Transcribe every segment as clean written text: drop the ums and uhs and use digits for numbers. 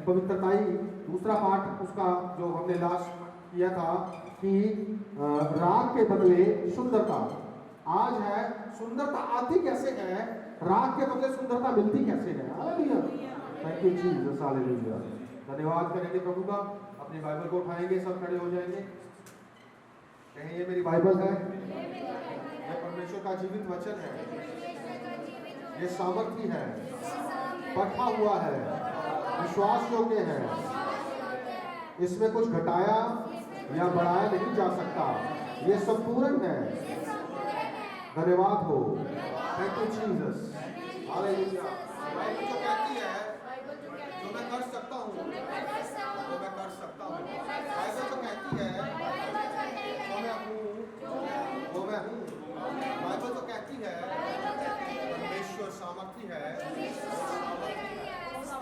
पवित्रताई दूसरा पार्ट उसका जो हमने लास्ट किया था कि राग के बदले सुंदरता। आज है सुंदरता आती कैसे है, राग के बदले सुंदरता मिलती कैसे है। Hallelujah, thank you Jesus, hallelujah. धन्यवाद करेंगे प्रभु का। अपनी बाइबल को उठाएंगे, सब खड़े हो जाएंगे। कहें ये मेरी बाइबल है, ये परमेश्वर का जीवित वचन है, ये सामर्थी है, पढ़ा हुआ है, विश्वास योग्य है, इसमें कुछ घटाया या बढ़ाया नहीं जा सकता, ये संपूर्ण है। धन्यवाद हो, thank you Jesus, hallelujah. Bible जो कहती है जो मैं कर सकता हूँ वो मैं कर सकता हूँ। बाइबल जो कहती है जो मैं हूँ वो मैं हूँ। बाइबल जो कहती है परमेश्वर सामर्थी है,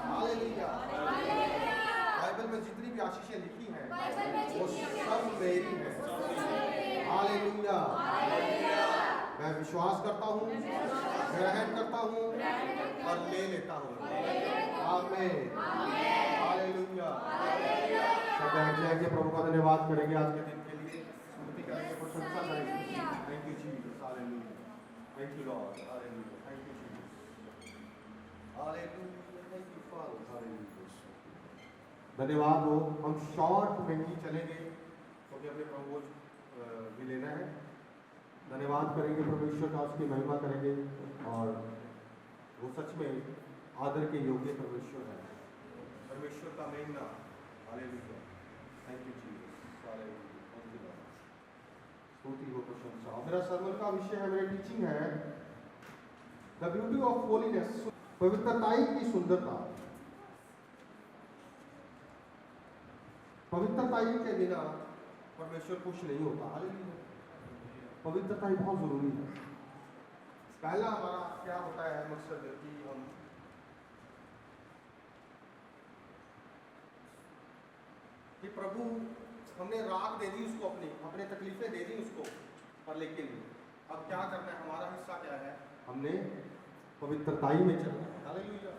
हालेलुया। बाइबल में जितनी भी आशीषें लिखी हैं वो सब मेरी हैं, हालेलुया। मैं विश्वास करता हूँ, ग्रहण करता हूँ और ले लेता हूँ, आमीन, हालेलुया। सब बैठ जाएंगे, प्रभु का धन्यवाद करेंगे आज के दिन के लिए, स्तुति करेंगे, प्रशंसा करेंगे। Thank you Jesus, hallelujah, thank you Lord, hallelujah, thank you Jesus, hallelujah, thank you father, hallelujah. धन्यवाद हो। हम शॉर्ट में ही चलेंगे क्योंकि अपने प्रभु भी लेना है। धन्यवाद करेंगे परमेश्वर का, उसकी महिमा करेंगे और वो सच में आदर के योग्य परमेश्वर है, परमेश्वर का मेन नाम, hallelujah, thank you Jesus, hallelujah, thank you Lord, स्तुति हो, प्रशंसा। मेरा सर्मन का विषय है, मेरी टीचिंग है द ब्यूटी ऑफ होलीनेस, पवित्रताई की सुंदरता। पवित्रताई के बिना परमेश्वर खुश नहीं होता, हालेलुया। पवित्रताई बहुत जरूरी है। पहला हमारा क्या होता है मकसद कि हम कि प्रभु हमने राग दे दी उसको, अपने तकलीफें दे दी उसको, पर लेकिन अब क्या करना है, हमारा हिस्सा क्या है, हमने पवित्रताई में चलना है, hallelujah,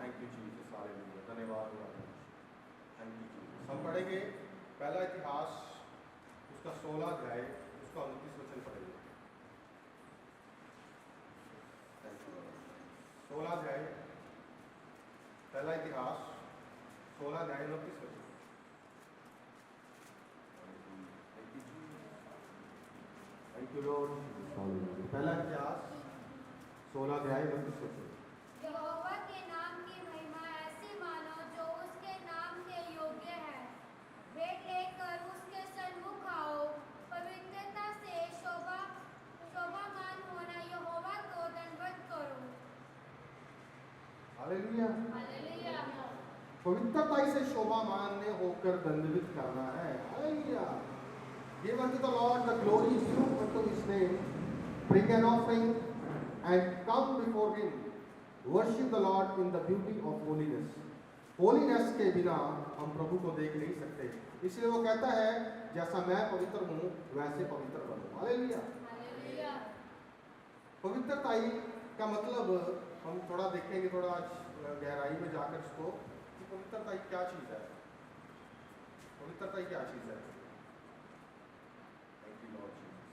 thank you Jesus, hallelujah, धन्यवाद, थैंक यू जीसस। हम पढ़ेंगे पहला इतिहास उसका 16 अध्याय उसका 29 वचन पढ़ेंगे। 16 अध्याय पहला इतिहास 16 अध्याय 29 वचन। थैंक यू लॉर्ड, पहला इतिहास 16 अध्याय 29 वचन। यहोवा के नाम की महिमा ऐसी मानो जो उसके नाम के योग्य है। भेंट लेकर उसके सन्मुख आओ, पवित्रता से शोभामान होना यहोवा को दंडवत करो। Hallelujah, hallelujah. पवित्रताई से शोभामान होकर दंडवत करना है, hallelujah. Give unto the Lord the glory due unto his name, bring an offering and come before him, worship the Lord in the beauty of holiness. Holiness के बिना हम प्रभु को देख नहीं सकते, इसलिए वो कहता है जैसा मैं पवित्र हूँ वैसे पवित्र बनो, हालेलुया। पवित्रताई का मतलब हम थोड़ा देखेंगे, थोड़ा गहराई में जाकर इसको कि पवित्रताई क्या चीज़ है, पवित्रताई क्या चीज़ है। Thank you Lord Jesus,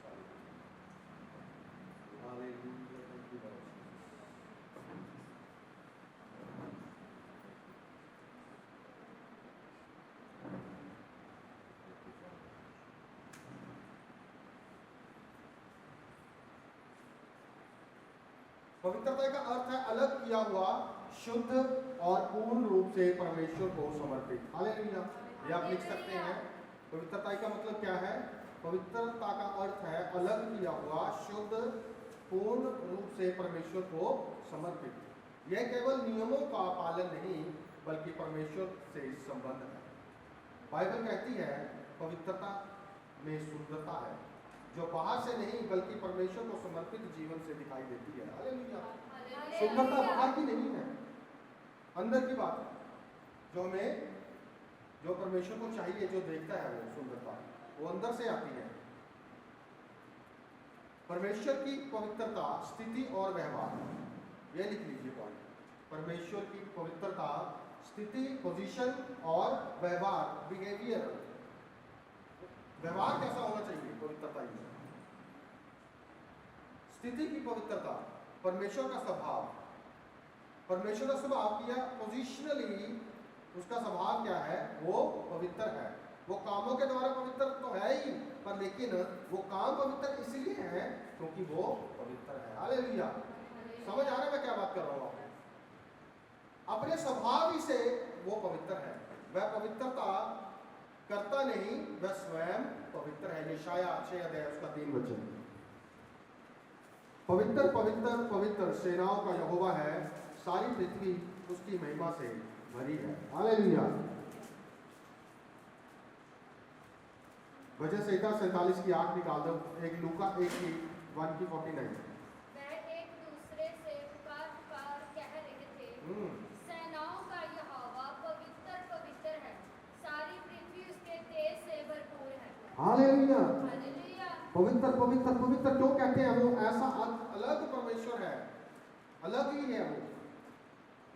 hallelujah, thank you Lord Jesus। पवित्रता का अर्थ है अलग किया हुआ, शुद्ध और पूर्ण रूप से परमेश्वर को समर्पित, हालेलुया। ये आप लिख सकते हैं। पवित्रता का मतलब क्या है? पवित्रता का अर्थ है अलग किया हुआ, शुद्ध, पूर्ण रूप से परमेश्वर को समर्पित। यह केवल नियमों का पालन नहीं बल्कि परमेश्वर से संबंध है। बाइबल कहती है पवित्रता में सुंदरता है जो बाहर से नहीं बल्कि परमेश्वर को समर्पित जीवन से दिखाई देती है, हालेलुया। सुंदरता बाहर की नहीं है, अंदर की बात है। जो परमेश्वर को चाहिए, जो देखता है वो सुंदरता वो अंदर से आती है। परमेश्वर की पवित्रता स्थिति और व्यवहार, यह लिख लीजिए पॉइंट। परमेश्वर की पवित्रता स्थिति, पोजीशन और व्यवहार, बिहेवियर, व्यवहार कैसा होना चाहिए पवित्रता में। स्थिति की पवित्रता, परमेश्वर का स्वभाव, परमेश्वर का स्वभाव किया पोजिशनली उसका स्वभाव क्या है, वो पवित्र है। वो कामों के द्वारा पवित्र तो है ही, पर लेकिन वो काम पवित्र इसलिए है क्योंकि वो पवित्र है। हालेलुया। समझ आ रहा है मैं क्या बात कर रहा हूँ आपको। अपने स्वभाव ही से वो पवित्र है। वह पवित्रता करता नहीं, वह स्वयं पवित्र है। यशाया 6 अध्याय उसका 3 वचन। पवित्र पवित्र पवित्र सेनाओं का यहोवा है, सारी पृथ्वी उसकी महिमा से भरी है। हालेलुया। वचन संहिता 47 की 8 निकाल दो। एक लूका 1 की 1:49। वह एक दूसरे से पुकार पुकार कह रहे थे, सेनाओं का यहोवा पवित्र पवित्र है, सारी पृथ्वी उसके तेज से भरपूर है। हालेलुया। हालेलुया। पवित्र पवित्र पवित्र क्यों कहते हैं? वो ऐसा अलग परमेश्वर है, अलग ही है वो,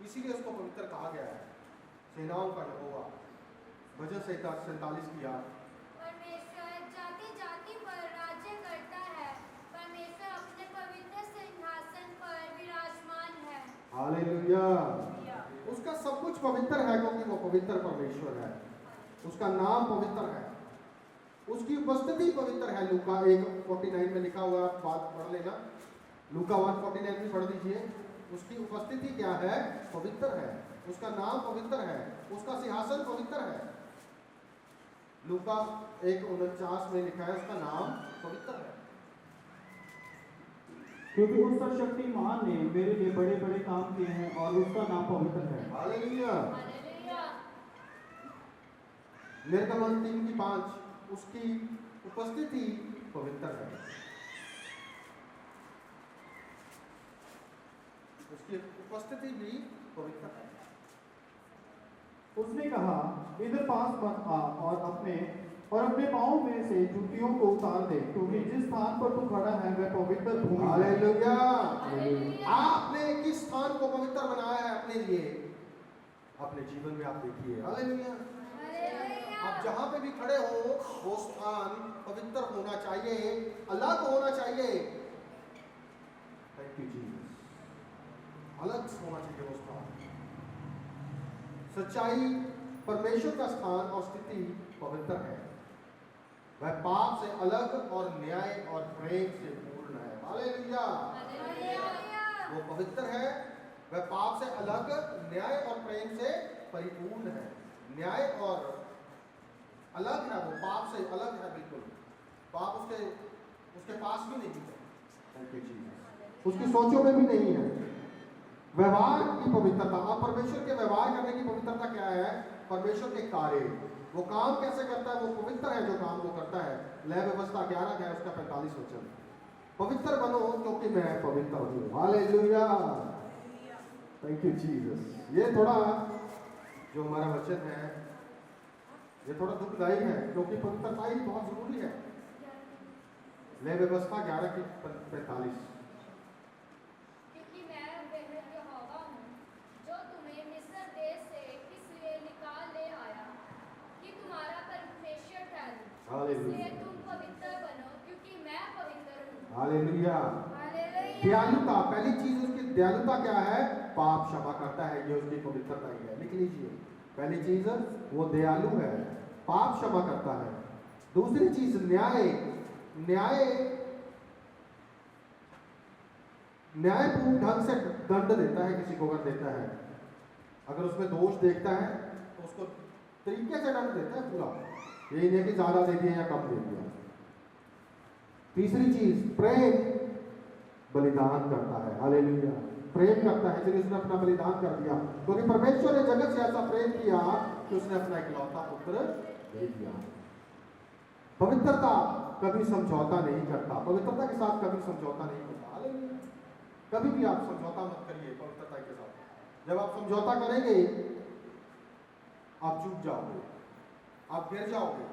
इसीलिए उसको पवित्र कहा गया है। सेनाओं का यहोवा। वचन संहिता 47 की 8। परमेश्वर जाति जाति पर राज्य करता है, परमेश्वर अपने पवित्र सिंहासन पर विराजमान है। हालेलुया। उसका सब कुछ पवित्र है क्योंकि वो पवित्र परमेश्वर है। उसका नाम पवित्र है, उसकी उपस्थिति पवित्र है। लूका 1:49 में लिखा हुआ, बात पढ़ लेना। लूका 1:49 में पढ़ दीजिए। उसकी उपस्थिति क्या है? पवित्र है। उसका नाम पवित्र है, उसका सिंहासन पवित्र है। लूका 1:49 में लिखा है, उसका नाम पवित्र है। क्योंकि उस सर्वशक्तिमान ने मेरे लिए बड़े बड़े काम किए हैं और उसका नाम पवित्र है। हालेलुया। हालेलुया। निर्गमन 3:5 उसकी उपस्थिति पवित्र है। उसकी उपस्थिति भी पवित्र है। उसने कहा, इधर पास मत आ और अपने पाँव में से जूतियों को उतार दे, क्योंकि जिस स्थान पर तू खड़ा है वह पवित्र भूमि है। हालेलुया। हालेलुया। आपने किस स्थान को पवित्र बनाया है अपने लिए? अपने जीवन में आप देखिए। हालेलुया। हालेलुया। आप जहां पे भी खड़े हो वो स्थान पवित्र होना चाहिए, अलग होना चाहिए। Thank you Jesus. अलग होना चाहिए वो स्थान। सच्चाई, परमेश्वर का स्थान और स्थिति पवित्र है। वह पाप से अलग और न्याय और प्रेम से पूर्ण है। हालेलुया। हालेलुया। वो पवित्र है, वह पाप से अलग, न्याय और प्रेम से परिपूर्ण है। न्याय और अलग है, वो पाप से अलग है बिल्कुल। पाप उसके पास भी नहीं है। Thank you Jesus. उसकी सोचों में भी नहीं है। व्यवहार की पवित्रता। अब परमेश्वर के व्यवहार करने की पवित्रता क्या है? परमेश्वर के कार्य, वो काम कैसे करता है, वो पवित्र है जो काम वो करता है। लय व्यवस्था 11 अध्याय उसका 45 वचन। पवित्र बनो क्योंकि मैं पवित्र हूँ। हालेलुया। Thank you Jesus. ये थोड़ा जो हमारा वचन है ये थोड़ा दुखदायी है क्योंकि पवित्रता ही बहुत जरूरी है। लय व्यवस्था 11 की 45। क्योंकि मैं वह यहोवा हूँ जो तुम्हें मिस्र देश से इसलिए निकाल ले आया कि तुम्हारा परमेश्वर ठहरूं। हालेलुया। इसलिए तुम पवित्र बनो क्योंकि मैं पवित्र हूँ। हालेलुया। हालेलुया। दयालुता, पहली चीज उसकी दयालुता क्या है? पाप क्षमा करता है, ये उसकी पवित्रता ही है। लिख लीजिए, पहली चीज वो दयालु है, पाप क्षमा करता है। दूसरी चीज न्याय, न्यायपूर्ण ढंग से दंड देता है किसी को। अगर देता है, अगर उसमें दोष देखता है तो उसको तरीके से दंड देता है पूरा। यही नहीं कि ज्यादा दे दिया या कम दे दिया। तीसरी चीज प्रेम, बलिदान करता है। हालेलुया। प्रेम करता है, इसलिए उसने अपना बलिदान कर दिया, क्योंकि परमेश्वर ने जगत से ऐसा प्रेम किया कि उसने अपना इकलौता पुत्र दे दिया। पवित्रता कभी समझौता नहीं करता, पवित्रता के साथ कभी समझौता नहीं करता। हालेलुया। कभी भी आप समझौता मत करिए पवित्रता के साथ। जब आप समझौता करेंगे आप चूक जाओगे, आप गिर जाओगे।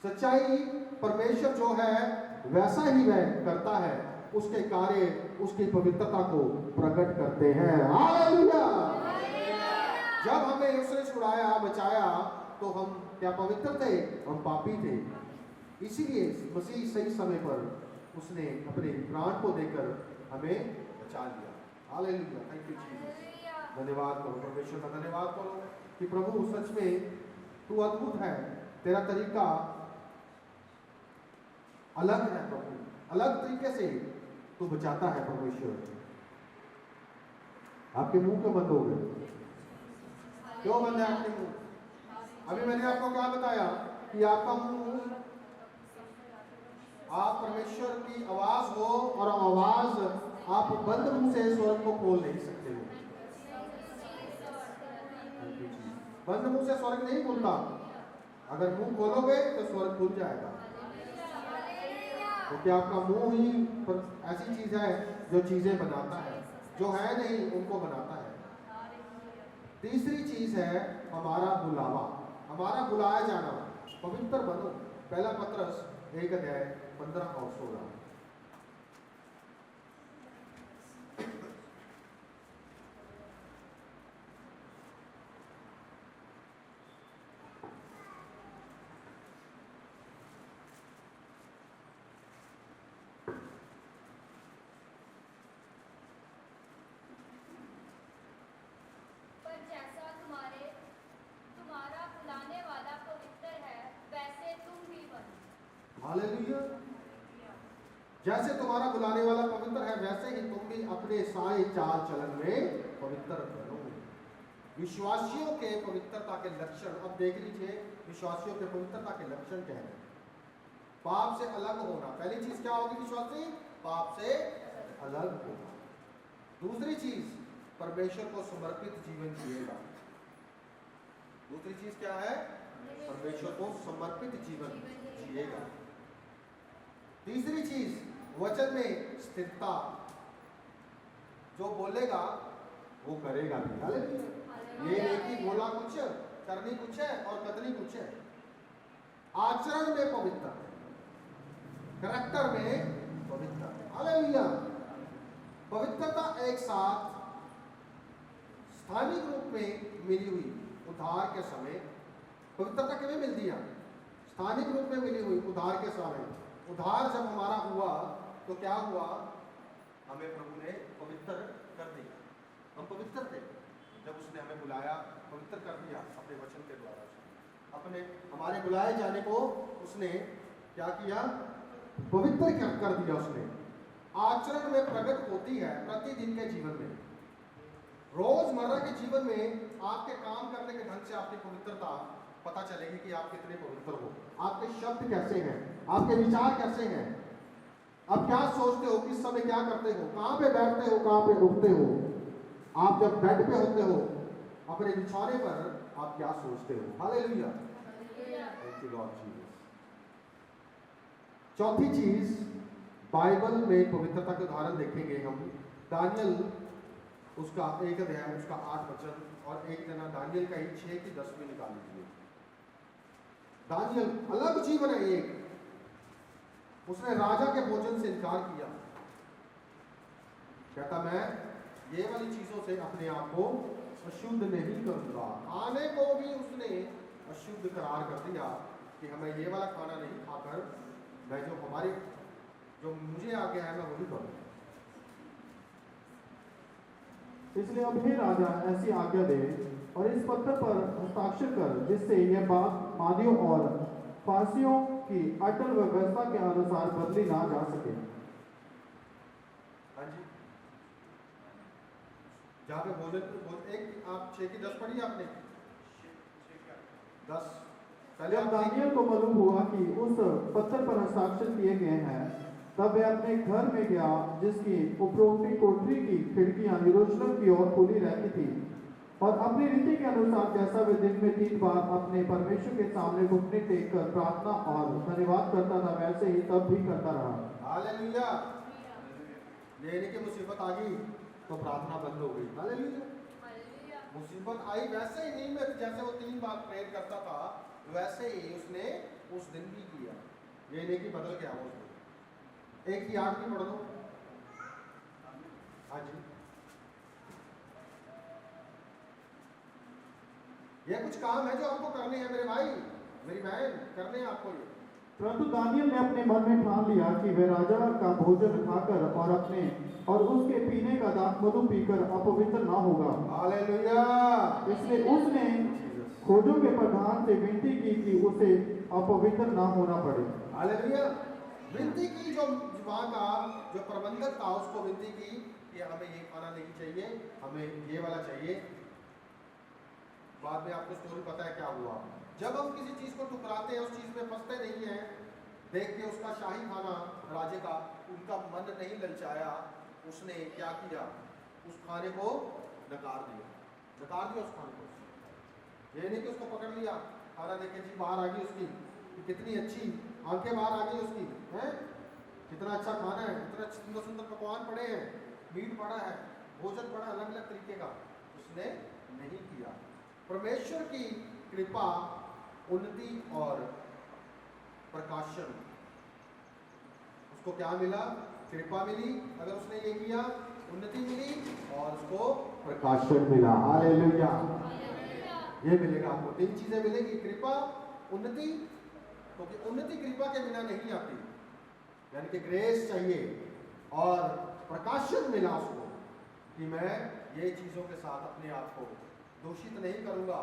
सच्चाई, परमेश्वर जो है वैसा ही वह करता है, उसके कार्य उसकी पवित्रता को प्रकट करते हैं। हालेलुया। जब हमें उसने छुड़ाया बचाया तो हम क्या पवित्र थे? हम पापी थे। इसीलिए मसीह सही समय पर उसने अपने प्राण को देकर हमें बचा लिया। Hallelujah, thank you Jesus. धन्यवाद करो परमेश्वर का, धन्यवाद करो कि प्रभु सच में तू अद्भुत है, तेरा तरीका अलग है प्रभु, अलग तरीके से तू बचाता है परमेश्वर। आपके मुंह क्यों बंद हो गए? क्यों बंद है आपके मुंह? अभी मैंने आपको क्या बताया कि आपका मुंह, आप परमेश्वर की आवाज हो और आवाज आप बंद मुंह से स्वर्ग को खोल नहीं सकते हो। बंद मुंह से स्वर्ग नहीं खुलता, अगर मुंह खोलोगे तो स्वर्ग खुल जाएगा। क्योंकि आपका मुंह ही ऐसी चीज है जो चीजें बनाता है, जो है नहीं उनको बनाता है। तीसरी चीज है हमारा बुलावा, हमारा बुलाया जाना। पवित्र बनो, पहला पत्रस 1:15 और 16। पर जैसा तुम्हारा बुलाने वाला पवित्र है, वैसे तुम भी बनो। हालेलुया। जैसे तुम्हारा बुलाने वाला पवित्र है वैसे ही तुम भी अपने सारे चाल चलन में पवित्र बनो। विश्वासियों के पवित्रता के लक्षण अब देख लीजिए। विश्वासियों के पवित्रता के लक्षण क्या है? पाप से अलग होना। पहली चीज क्या होगी विश्वासी? पाप से अलग होना। दूसरी चीज परमेश्वर को समर्पित जीवन जिएगा। दूसरी चीज क्या है? परमेश्वर को समर्पित जीवन जिएगा। तीसरी चीज वचन में स्थिरता, जो बोलेगा वो करेगा भी। हालेलुया। ये नहीं कि बोला कुछ करनी कुछ है और कतनी कुछ है। आचरण में पवित्र, करैक्टर में पवित्र। हालेलुया। पवित्रता एक साथ स्थानिक रूप में मिली हुई उद्धार के समय। पवित्रता किਵੇਂ मिलती है? स्थानिक रूप में मिली हुई उद्धार के समय। उद्धार जब हमारा हुआ तो क्या हुआ? हमें प्रभु ने पवित्र कर दिया। हम पवित्र थे जब उसने हमें बुलाया, पवित्र कर दिया अपने वचन के द्वारा। अपने हमारे बुलाए जाने को उसने क्या किया? पवित्र कर दिया उसने। आचरण में प्रकट होती है प्रतिदिन के जीवन में। रोजमर्रा के जीवन में आपके काम करने के ढंग से आपकी पवित्रता पता चलेगी कि आप कितने पवित्र हो। आपके शब्द कैसे हैं, आपके विचार कैसे हैं, आप क्या सोचते हो, किस समय क्या करते हो, कहाँ पे बैठते हो, कहाँ पे उठते हो, आप जब बेड पे होते हो अपने बिछौने पर आप क्या सोचते हो। Hallelujah, thank you Lord Jesus. चौथी चीज, बाइबल में पवित्रता के उदाहरण देखेंगे हम। दानियल उसका 1 अध्याय उसका 8 वचन और एक जना दानियल का ही 6 की 10 में निकाल लीजिए। दानियल अलग जीवन है एक। उसने राजा के भोजन से इनकार किया। कहता मैं ये वाली चीजों से अपने आप को अशुद्ध नहीं करूंगा। खाने को भी उसने अशुद्ध करार कर दिया कि हमें ये वाला खाना नहीं खाकर मैं जो मुझे आ गया है मैं वही करूँ। इसलिए अब हे राजा ऐसी आज्ञा दे और इस पत्र पर हस्ताक्षर कर जिससे यह बात मादियों और फारसियों की अटल व्यवस्था के अनुसार बदली ना जा सके। हाँ जी, जहाँ पे भोजन एक आप 6 की 10 पढ़ी आपने 10। जब दानियल को मालूम हुआ कि उस पत्र पर हस्ताक्षर किए गए हैं तब वह अपने घर में गया जिसकी उपरोक्ति कोठरी की खिड़कियां यरूशलेम की ओर खुली रहती थी और अपनी रीति के अनुसार जैसा वे दिन में 3 बार अपने परमेश्वर के सामने घुटने टेक कर प्रार्थना और धन्यवाद करता था वैसे ही तब भी करता रहा। हालेलुया। ये नहीं कि मुसीबत आ गई तो प्रार्थना बंद हो गई। हालेलुया। मुसीबत आई वैसे ही नहीं, में जैसे वो 3 बार प्रेयर करता था वैसे ही उसने उस दिन भी किया। ये नहीं कि बदल गया वो। एक ही 8 भी पढ़ दो। हाँ जी, ये कुछ काम है जो आपको करने हैं मेरे भाई, मेरी बहन, करने हैं आपको ये। परंतु दानियल ने अपने मन में ठान लिया कि वह राजा का भोजन खाकर और उसके पीने का दाख मधु पीकर अपवित्र ना होगा। हालेलुया। इसलिए उसने खोजों के प्रधान से विनती की कि उसे अपवित्र ना होना पड़े। हालेलुया। विनती की, जो वहाँ का जो प्रबंधक था उसको विनती की कि हमें ये खाना नहीं चाहिए, हमें ये वाला चाहिए। बाद में आपको स्टोरी पता है क्या हुआ। जब हम किसी चीज को ठुकराते हैं, उस चीज में फंसते नहीं हैं, देख के उसका शाही खाना राजे का उनका मन नहीं ललचाया, उसने क्या किया, उस खाने को नकार दिया उस खाने को। ये नहीं कि उसको पकड़ लिया, खाना देखे जी बाहर आ गई उसकी, कितनी अच्छी आंखें बाहर आ गई उसकी, हैं कितना अच्छा खाना है, कितना सुंदर सुंदर पकवान पड़े हैं, मीट पड़ा है, भोजन पड़ा अलग अलग तरीके का, उसने नहीं किया। परमेश्वर की कृपा, उन्नति और प्रकाशन, उसको क्या मिला? कृपा मिली अगर उसने ये किया, उन्नति मिली और उसको प्रकाशन मिला। हालेलुया। ये मिलेगा आपको, 3 चीजें मिलेगी, कृपा, उन्नति, क्योंकि उन्नति कृपा के बिना नहीं आती, यानी कि ग्रेस चाहिए, और प्रकाशन मिला उसको कि मैं ये चीजों के साथ अपने आप को दूषित नहीं करूंगा,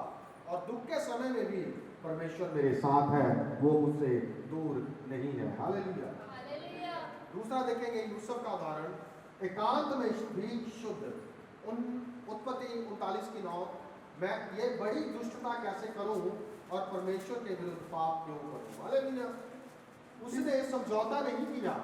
और दुख के समय में भी परमेश्वर मेरे साथ है, वो मुझसे दूर नहीं है। हालेलुया। दूसरा देखेंगे यूसुफ का उदाहरण, एकांत में भी शुद्ध। उत्पत्ति 39:9, मैं ये बड़ी दुष्टता कैसे करूं और परमेश्वर के विरुद्ध पाप क्यों करूं। हालेलुया। उसने समझौता नहीं किया।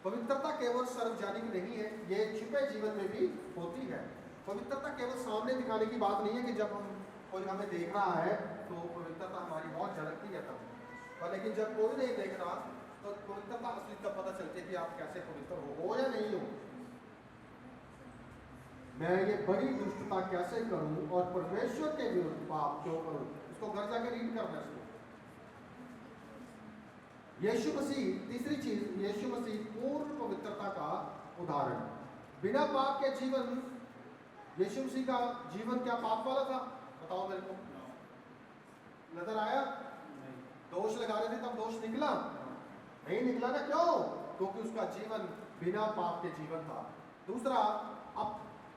पवित्रता केवल सार्वजनिक नहीं है, ये छिपे जीवन में भी होती है। पवित्रता केवल सामने दिखाने की बात नहीं है कि जब हम कोई हमें देख रहा है तो पवित्रता हमारी बहुत झलकती है तब, पर लेकिन जब कोई नहीं देख रहा तो पवित्रता असली तब पता चलती है कि आप कैसे पवित्र हो या नहीं हो। मैं ये बड़ी दुष्टता कैसे करूं और परमेश्वर के विरुद्ध पाप क्यों करूं। इसको घर जाके रीड करना है। यीशु मसीह, तीसरी चीज, यीशु मसीह पूर्ण पवित्रता का उदाहरण। बिना पाप के जीवन, यीशु मसीह का जीवन क्या पाप वाला था? बताओ मेरे को, नजर आया? दोष लगा रहे थे तब दोष निकला नहीं निकला ना, क्यों? क्योंकि उसका जीवन बिना पाप के जीवन था। दूसरा,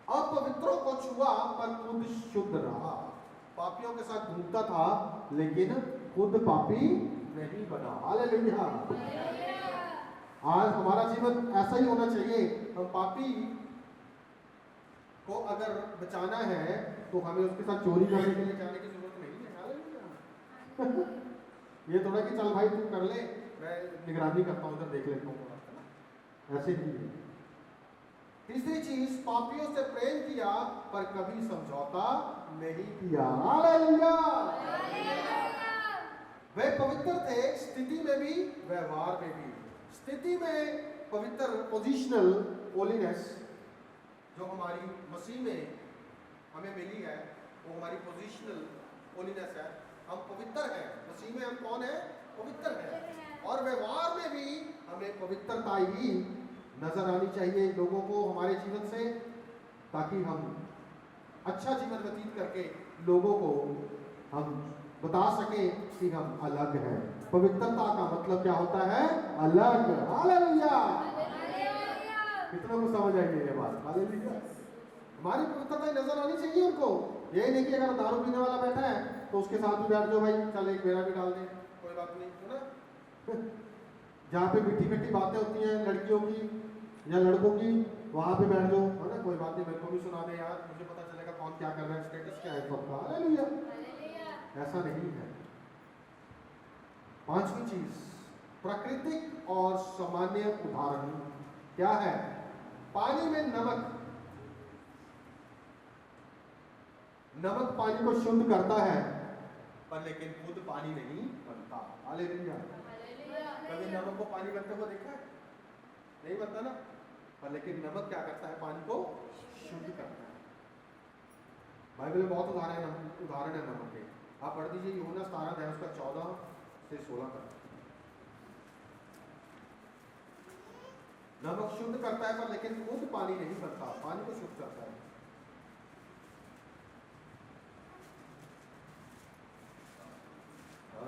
अपवित्रों को छुआ पर खुद शुद्ध रहा। पापियों के साथ घूमता था लेकिन खुद पापी नहीं बना। हालेलुया। आज हमारा जीवन ऐसा ही होना चाहिए। हम पापी को अगर बचाना है तो हमें उसके साथ चोरी करने के लिए जाने की जरूरत नहीं है। हालेलुया। ये थोड़ा कि चल भाई तू कर ले, मैं निगरानी करता हूं, उधर देख लेता हूं, ऐसे ही है। तीसरी चीज, पापियों से प्रेम किया पर कभी समझौता नहीं किया। हालेलुया। वे पवित्र थे, स्थिति में भी व्यवहार में भी। स्थिति में पवित्र, पोजिशनल होलीनेस जो हमारी मसीह में हमें मिली है, वो हमारी पोजिशनल होलीनेस है। हम पवित्र हैं, मसीह में हम कौन है? पवित्र हैं। और व्यवहार में भी हमें पवित्रता ही नजर आनी चाहिए लोगों को हमारे जीवन से, ताकि हम अच्छा जीवन व्यतीत करके लोगों को हम बता सके कि हम अलग हैं। पवित्रता का मतलब क्या होता है? अलग। हालेलुया। कितना को समझ आएगी ये बात? हालेलुया। हमारी पवित्रता नजर आनी चाहिए उनको। ये नहीं कि अगर दारू पीने वाला बैठा है तो उसके साथ भी बैठ जाओ, भाई चल एक मेरा भी डाल दे, कोई बात नहीं, है ना। जहाँ पे मीठी मीठी बातें होती हैं लड़कियों की या लड़कों की, वहां पे बैठ जाओ, है ना, कोई बात नहीं, मेरे को भी सुना दे यार, मुझे पता चलेगा कौन क्या कर रहा है, स्टेटस क्या है सबका। हालेलुया। ऐसा नहीं है। पांचवी चीज, प्राकृतिक और सामान्य उदाहरण क्या है? पानी में नमक पानी को शुद्ध करता है, पर लेकिन खुद पानी नहीं बनता। हालेलुया। कभी नमक को पानी बनते हुए देखा है? नहीं बनता ना। पर लेकिन नमक क्या करता है? पानी को शुद्ध करता है। बाइबल में बहुत उदाहरण है नमक के। आप पढ़ दीजिए यूहन्ना 17 उसका 14 से 16 तक। नमक शुद्ध करता है पर लेकिन खुद पानी नहीं बनता, पानी को शुद्ध करता है।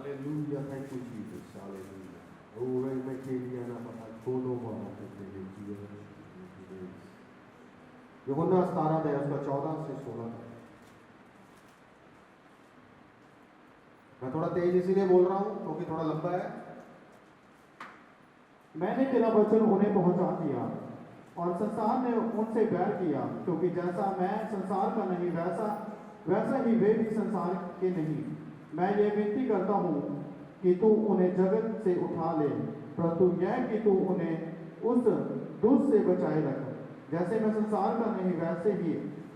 Hallelujah, thank you Jesus, hallelujah. ओरे में केलिया ना पता कोनो मारा करते हैं जीवन। यूहन्ना 17 अध्याय उसका 14 से 16 तक। मैं थोड़ा तेज इसीलिए बोल रहा हूँ क्योंकि थोड़ा लंबा है। मैंने तेरा वचन उन्हें पहुंचा दिया और संसार ने उनसे बैर किया, क्योंकि जैसा मैं संसार का नहीं वैसा ही वे भी संसार के नहीं। मैं ये विनती करता हूँ कि तू उन्हें जगत से उठा ले, परंतु यह कि तू उन्हें उस दुष्ट से बचाए रख। जैसे मैं संसार का नहीं वैसे ही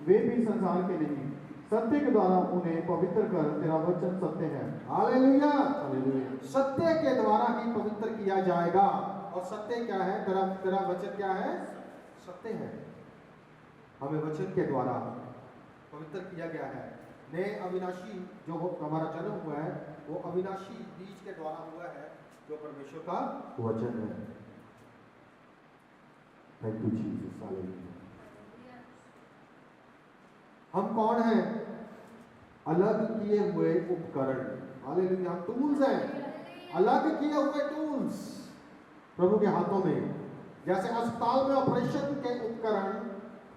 वे भी संसार के नहीं। सत्य के द्वारा उन्हें पवित्र कर, तेरा वचन सत्य है। Hallelujah, hallelujah. सत्य के द्वारा ही पवित्र किया जाएगा। और सत्य क्या है? तेरा वचन क्या है? सत्य है। हमें वचन के द्वारा पवित्र किया गया है। नए अविनाशी जो हमारा जन्म हुआ है वो अविनाशी बीज के द्वारा हुआ है, जो परमेश्वर का वचन है। Thank you Jesus, hallelujah. हम कौन हैं? अलग किए हुए उपकरण। हालेलुया, हम टूल्स हैं, अलग किए हुए टूल्स प्रभु के हाथों में। जैसे अस्पताल में ऑपरेशन के उपकरण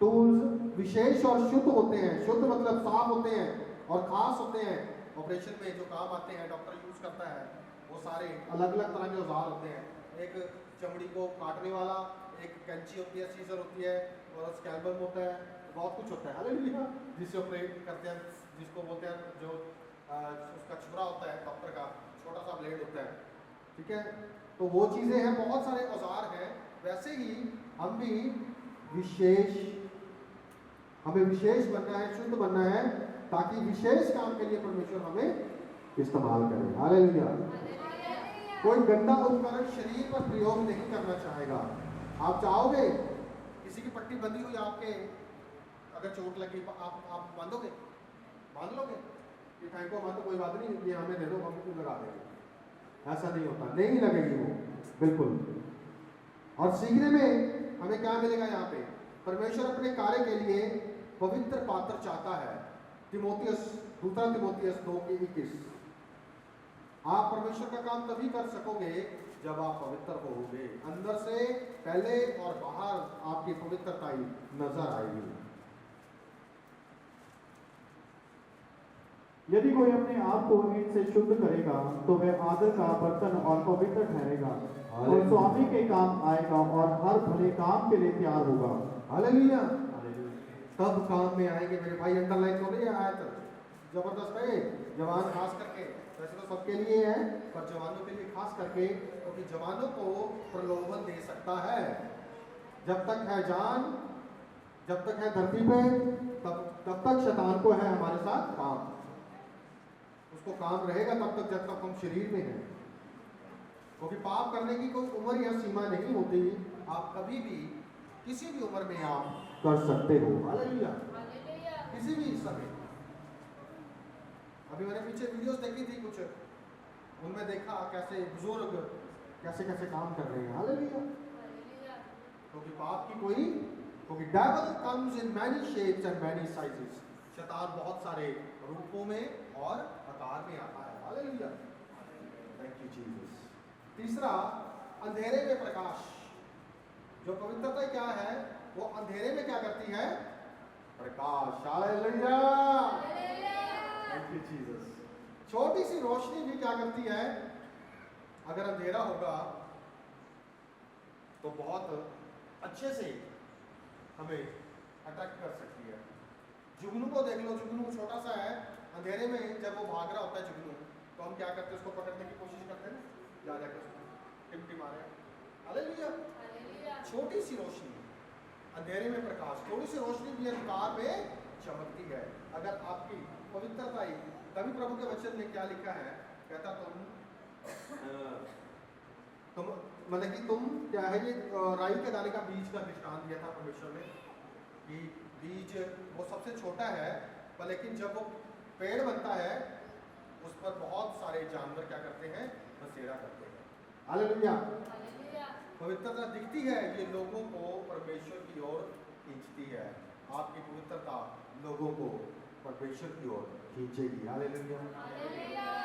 टूल्स विशेष और शुद्ध होते हैं। शुद्ध मतलब साफ होते हैं और खास होते हैं। ऑपरेशन में जो काम आते हैं डॉक्टर यूज करता है वो सारे अलग अलग तरह के औजार होते हैं। एक चमड़ी को काटने वाला, एक कैंची होती है, सीजर होती है, और स्कैल्पल होता है, बहुत कुछ होता है। हालेलुया, जिससे ऑपरेट करते हैं, जिसको बोलते हैं जो उसका छुरा होता है डॉक्टर का, छोटा सा ब्लेड होता है। ठीक है, तो वो चीज़ें हैं, बहुत सारे औजार हैं। वैसे ही हम भी हमें विशेष बनना है, शुद्ध बनना है, ताकि विशेष काम के लिए परमेश्वर हमें इस्तेमाल करे। हालेलुया। कोई गंदा उपकरण शरीर पर प्रयोग नहीं करना चाहेगा। आप चाहोगे किसी की पट्टी बंधी हुई आपके अगर चोट लगी, आप बांधोगे? बांध लोगे कि थैंक यू, तो कोई बात नहीं, ये हमें दे दो, हम क्यों लगा देंगे? ऐसा नहीं होता, नहीं लगेगी वो, बिल्कुल। और सीखने में हमें क्या मिलेगा? यहाँ पे परमेश्वर अपने कार्य के लिए पवित्र पात्र चाहता है। दूसरा तिमोथियस 2:21। आप परमेश्वर का काम तभी कर सकोगे जब आप पवित्र होगे। अंदर से पहले और बाहर आपकी पवित्रता ही नजर आएगी। यदि कोई अपने आप को इनसे शुद्ध करेगा तो वह आदर का बर्तन और पवित्र ठहरेगा और स्वामी के काम आएगा और हर भले काम के लिए तैयार होगा। हालेलुया, तब काम में आएंगे मेरे भाई। अंडरलाइन हो रही है आयत, जबरदस्त है। जवान खास करके, वैसे तो सबके लिए है, पर जवानों के लिए खास करके, क्योंकि जवानों को प्रलोभन दे सकता है। जब तक है जान, जब तक है धरती पे, तब तक शैतान को है हमारे साथ काम। उसको काम रहेगा तब तक जब तक हम शरीर में हैं, क्योंकि पाप करने की कोई उम्र या सीमा नहीं होती। आप कभी भी किसी भी उम्र में आप कर सकते हो। हालेलुया, किसी भी समय। अभी मैंने पीछे वीडियोस देखी थी कुछ, उनमें देखा कैसे बुजुर्ग कैसे कैसे काम कर रहे हैं। हालेलुया, क्योंकि पाप की कोई, क्योंकि devil comes in many shapes and many sizes. शैतान बहुत सारे रूपों में और आकार में आता है। Hallelujah, thank you Jesus. तीसरा, अंधेरे में प्रकाश। जो पवित्रता क्या है, वो अंधेरे में क्या करती है? प्रकाश। Hallelujah, thank you Jesus. छोटी सी रोशनी भी क्या करती है? अगर अंधेरा होगा तो बहुत अच्छे से हमें अटैक कर सकती है। जुगनू को देख लो, जुगनू छोटा सा है, अंधेरे में जब वो भाग रहा होता है जुगनू, तो हम क्या करते हैं? उसको पकड़ने की कोशिश करते हैं ना, जा जाकर टिमटिमारे। हालेलुया, छोटी सी रोशनी, अंधेरे में प्रकाश। थोड़ी सी रोशनी भी अंधकार में चमकती है। अगर आपकी पवित्रता ही, तभी प्रभु के वचन में क्या लिखा है? कहता तुम मतलब कि तुम क्या है, ये राई के दाने का बीज का दृष्टांत दिया था परमेश्वर ने, कि बीज वो सबसे छोटा है, पर लेकिन जब वो पेड़ बनता है उस पर बहुत सारे जानवर क्या करते हैं? बसेरा करते हैं। हालेलुया, पवित्रता दिखती है, ये लोगों को परमेश्वर की ओर खींचती है। आपकी पवित्रता लोगों को परमेश्वर की ओर खींचेगी। हालेलुया।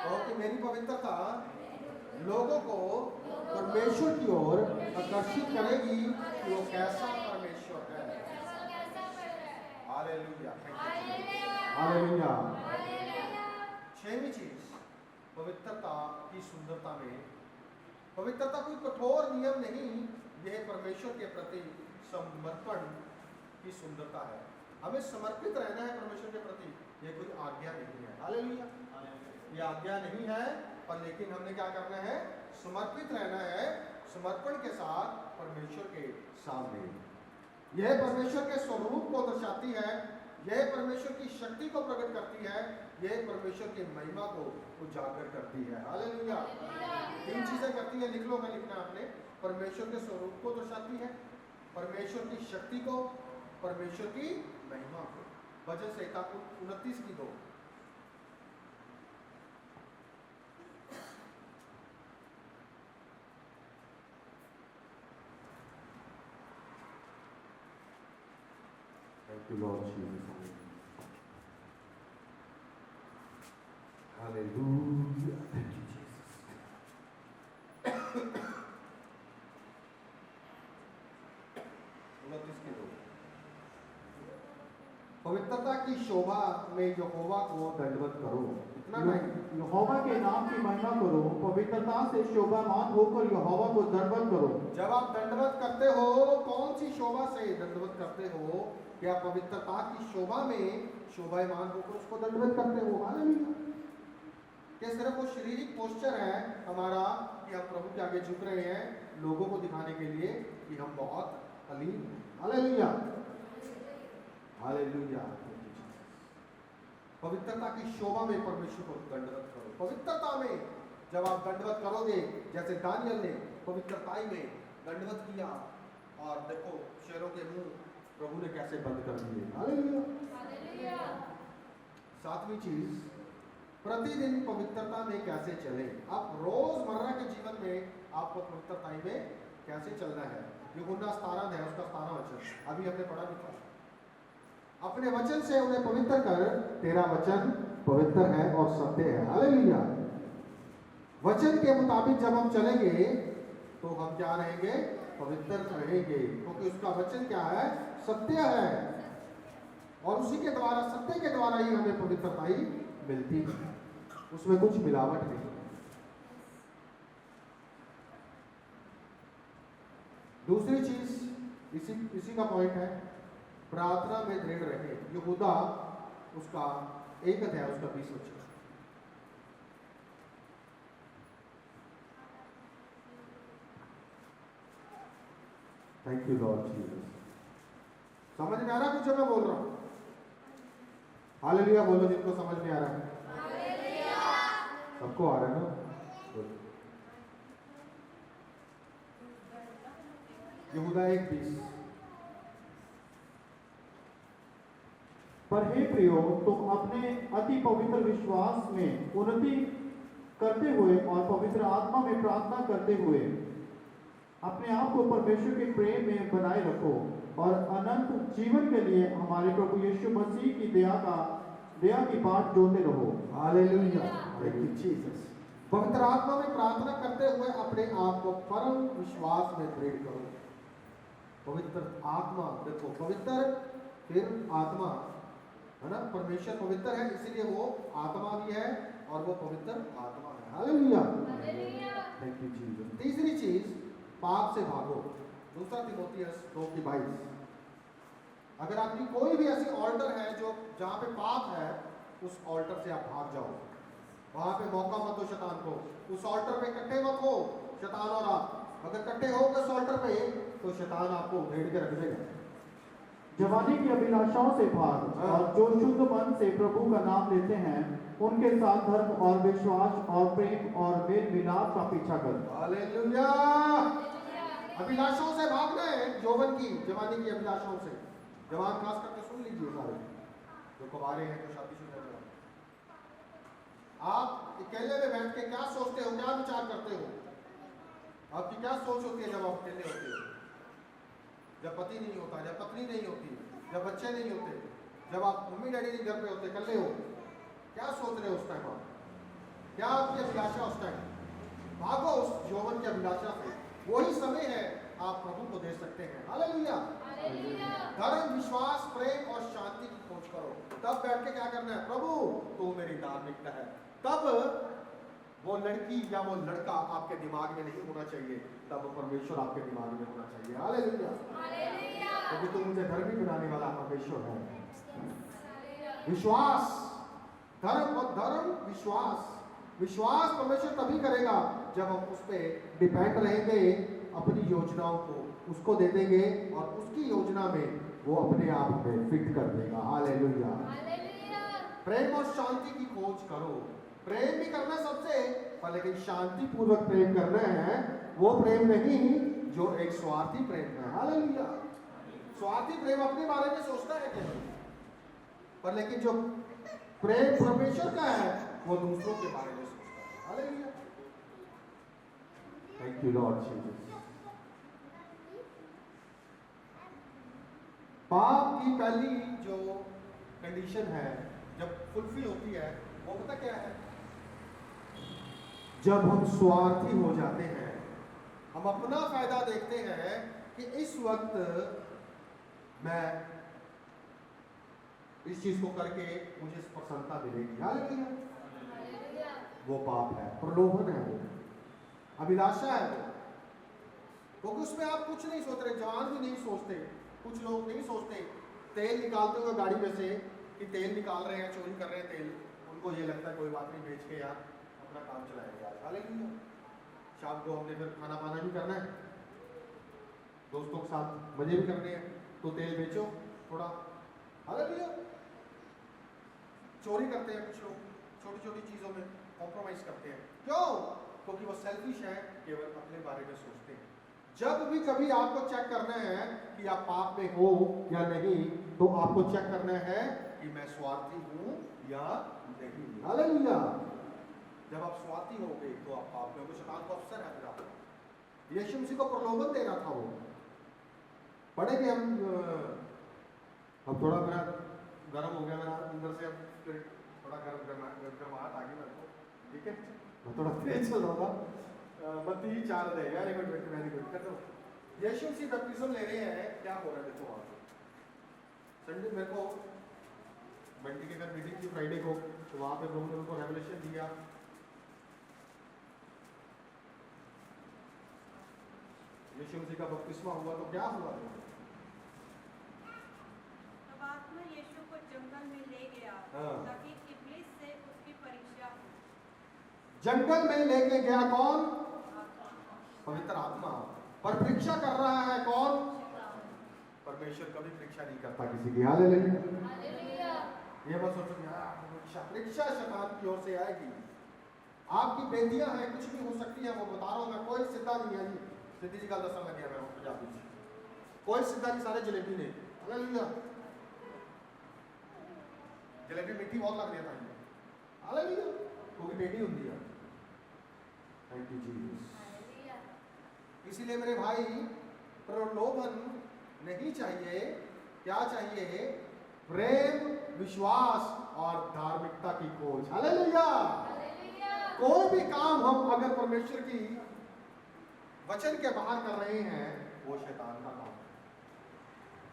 कहो कि मेरी पवित्रता लोगों को परमेश्वर की ओर आकर्षित करेगी कि वो कैसा परमेश्वर है। हालेलुया। हालेलुया। छठवीं चीज, पवित्रता की सुंदरता में, पवित्रता कोई कठोर नियम नहीं, यह परमेश्वर के प्रति समर्पण की सुंदरता है। हमें समर्पित रहना है परमेश्वर के प्रति, यह कोई आज्ञा नहीं है। हालेलुया। ये आज्ञा नहीं है, पर लेकिन हमने क्या करना है, समर्पित रहना है, समर्पण के साथ परमेश्वर के सामने। यह परमेश्वर के स्वरूप को दर्शाती है, यह परमेश्वर की शक्ति को प्रकट करती है, यह परमेश्वर की महिमा को उजागर करती है। हालेलुया। तीन चीजें करती है, लिख लो, मैं लिखना आपने। परमेश्वर के स्वरूप को दर्शाती है, परमेश्वर की शक्ति को, परमेश्वर की महिमा को। भजन संहिता 29 की 2। Thank you, Lord Jesus. Hallelujah. Thank you, Jesus. पवित्रता की शोभा में यहोवा को दंडवत करो। इतना नहीं, यहोवा के नाम की महिमा करो, पवित्रता से शोभामान होकर यहोवा को दंडवत करो। जब आप दंडवत करते हो, कौन सी शोभा से दंडवत करते हो? क्या पवित्रता की शोभा में शोभायमान होकर उसको दंडवत करते हो? हालेलुया। क्या सिर्फ वो शारीरिक पोस्चर है हमारा कि हम प्रभु के आगे झुक रहे हैं, लोगों को दिखाने के लिए कि हम बहुत अलीम हैं? हालेलुया। हालेलुया। पवित्रता की शोभा में परमेश्वर को दंडवत करो। पवित्रता में जब आप दंडवत करोगे, जैसे दानियल ने पवित्रताई में दंडवत किया, और देखो शेरों के मुंह प्रभु ने कैसे बंद कर दिए। हालेलुया। सातवीं चीज, प्रतिदिन पवित्रता में कैसे चले। आप रोजमर्रा के जीवन में आपको पवित्रताई में कैसे चलना है। यूहन्ना 17 है, उसका 17 वचन अभी हमने पढ़ा भी था। अपने वचन से उन्हें पवित्र कर, तेरा वचन पवित्र है और सत्य है। हालेलुया। वचन के मुताबिक जब हम चलेंगे तो हम क्या रहेंगे? पवित्र रहेंगे, क्योंकि उसका वचन क्या है? सत्य है, और उसी के द्वारा, सत्य के द्वारा ही हमें पवित्रताई मिलती है, उसमें कुछ मिलावट नहीं। दूसरी चीज इसी का पॉइंट है, प्रार्थना में दृढ़ रहे। यहूदा उसका 1 अध्याय उसका 20 वचन। Thank you Lord Jesus. समझ में आ रहा कुछ जो मैं बोल रहा हूं? हालेलुया बोलो जिनको समझ में आ रहा है। सबको आ रहा है ना? यहूदा 1:20। पर हे प्रियो, तुम अपने अति पवित्र विश्वास में उन्नति करते हुए और पवित्र आत्मा में प्रार्थना करते हुए अपने आप को परमेश्वर के प्रेम में बनाए रखो, और अनंत जीवन के लिए हमारे प्रभु यीशु मसीह की दया की बाट जोते रहो। हालेलुया। Thank you Jesus. पवित्र आत्मा में प्रार्थना करते हुए अपने आप को परम विश्वास में दृढ़ करो। पवित्र आत्मा, देखो पवित्र फिर आत्मा है ना। परमेश्वर पवित्र है, इसीलिए वो आत्मा भी है, और वो पवित्र आत्मा है। हालेलुया। Thank you Jesus. तीसरी चीज, पाप से भागो। 2 तीमुथियुस 2:22। अगर आपकी कोई भी ऐसी ऑल्टर है जो जहां पे पाप है, उस ऑल्टर से आप भाग जाओ। वहां पे मौका मत दो शैतान को। उस ऑल्टर पे इकट्ठे मत हो शैतान और आप। अगर इकट्ठे हो उस ऑल्टर पे, तो शैतान आपको उधेड़ के रख देगा। जवानी की अभिलाषाओं से भाग, और जो शुद्ध मन से प्रभु का नाम लेते हैं उनके साथ धर्म और विश्वास और प्रेम और मेल मिलाप का पीछा कर। हालेलुया। अभिलाषाओं से भागना है, यौवन की, जवानी की अभिलाषाओं से। जवान खास करके सुन लीजिए सारे, जो कुंवारे हैं, जो शादीशुदा हैं। आप अकेले में बैठ के क्या सोचते हो, क्या विचार करते हो? आपकी क्या सोच होती है जब आप अकेले होते हो? जब पति नहीं होता, जब पत्नी नहीं होती, जब बच्चे नहीं होते, जब आप मम्मी डैडी के घर पे होते कल्ले हो, क्या सोच रहे हो उस टाइम आप? क्या आपकी अभिलाषा उस टाइम? भागो उस यौवन की अभिलाषा से। वही समय है आप प्रभु को दे सकते हैं। हालेलुया। धर्म, विश्वास, प्रेम और शांति की खोज करो। तब बैठ के क्या करना है? प्रभु तू मेरी धार्मिकता है। तब वो लड़की या वो लड़का आपके दिमाग में नहीं होना चाहिए, तब परमेश्वर आपके दिमाग में होना चाहिए। हालेलुया। क्योंकि तू मुझे धर्मी बनाने वाला परमेश्वर है। विश्वास, धर्म और धर्म, विश्वास। विश्वास परमेश्वर तभी करेगा जब हम उस पे डिपेंड रहेंगे, अपनी योजनाओं को उसको दे देंगे और उसकी योजना में वो अपने आप में फिट कर देगा। हालेलुया। प्रेम और शांति की खोज करो। प्रेम भी करना सबसे, पर लेकिन शांति पूर्वक प्रेम करना है। वो प्रेम नहीं जो एक स्वार्थी प्रेम है। हालेलुया। स्वार्थी प्रेम अपने बारे में सोचता है क्या? पर लेकिन जो प्रेम परमेश्वर का है वो दूसरों के बारे में सोचता है। Hallelujah. Thank you Lord Jesus. पाप की पहली जो कंडीशन है जब फुलफिल होती है, वो पता क्या है? जब हम स्वार्थी हो जाते हैं, हम अपना फायदा देखते हैं कि इस वक्त मैं इस चीज को करके मुझे प्रसन्नता मिलेगी। हालेलुया। वो पाप है, प्रलोभन है, वो अभिलाषा है वो। क्योंकि उसमें आप कुछ नहीं सोच रहे, जवान भी नहीं सोचते, कुछ लोग नहीं सोचते तेल निकालते हुए गाड़ी में से कि तेल निकाल रहे हैं, चोरी कर रहे हैं तेल। उनको ये लगता है कोई बात नहीं, बेच के यार अपना काम चलाएंगे आज। हालेलुया। शाम को हमने फिर खाना पाना भी करना है, दोस्तों के साथ मजे भी करने हैं, तो तेल बेचो थोड़ा। हालेलुया। चोरी करते हैं कुछ लोग, छोटी छोटी चीजों में कॉम्प्रोमाइज करते हैं। क्यों? क्योंकि वो सेल्फिश है, केवल अपने बारे में सोचते हैं। जब भी कभी आपको चेक करना है कि आप पाप में हो या नहीं, तो आपको चेक करना है कि मैं स्वार्थी हूं या नहीं। हालेलुया। जब आप स्वार्थी होगे तो आप पाप में होगे। शैतान को अवसर है फिर आपको। यीशु मसीह को प्रलोभन दे रहा था वो। पढ़ेंगे हम। अब थोड़ा मेरा गर्म हो गया, मेरा अंदर से अब थोड़ा गर्माहट आ गई मेरे को। ठीक है, मैं थोड़ा तेज चल रहा था। बत्ती 4 दे यार, एक मिनट वेरी गुड कर दो। यीशु मसीह बैप्टिज्म ले रहे हैं, क्या हो रहा है देखो वहां पे। संडे मेरे को बंटी के घर मीटिंग थी फ्राइडे को, तो वहां पे प्रभु ने उनको रेवलेशन दिया। यीशु मसीह का बपतिस्मा हुआ तो क्या हुआ? तब आत्मा यीशु को जंगल में ले गया ताकि इब्लीस से उसकी परीक्षा हो। जंगल में लेके गया कौन? पवित्र आत्मा। पर परीक्षा कर रहा है कौन? परमेश्वर कभी परीक्षा नहीं करता किसी की। हालेलुया। ये मत सोचो परीक्षा शैतान की ओर से आएगी। आपकी बेटियां हैं, कुछ भी हो सकती है, वो बता रहा हूं मैं, कोई सीधा नहीं है जी। सिद्धि जी का दर्शन लग गया मेरे को पंजाबी से, कोई सीधा नहीं, सारे जलेबी ने। हालेलुया। जलेबी मीठी बहुत लग रही है। हालेलुया। क्योंकि बेटी होती है। Thank you Jesus. इसीलिए मेरे भाई, प्रलोभन नहीं चाहिए। क्या चाहिए? प्रेम, विश्वास और धार्मिकता की खोज। हालेलुया। कोई भी काम हम अगर परमेश्वर की वचन के बाहर कर रहे हैं, वो शैतान का काम है।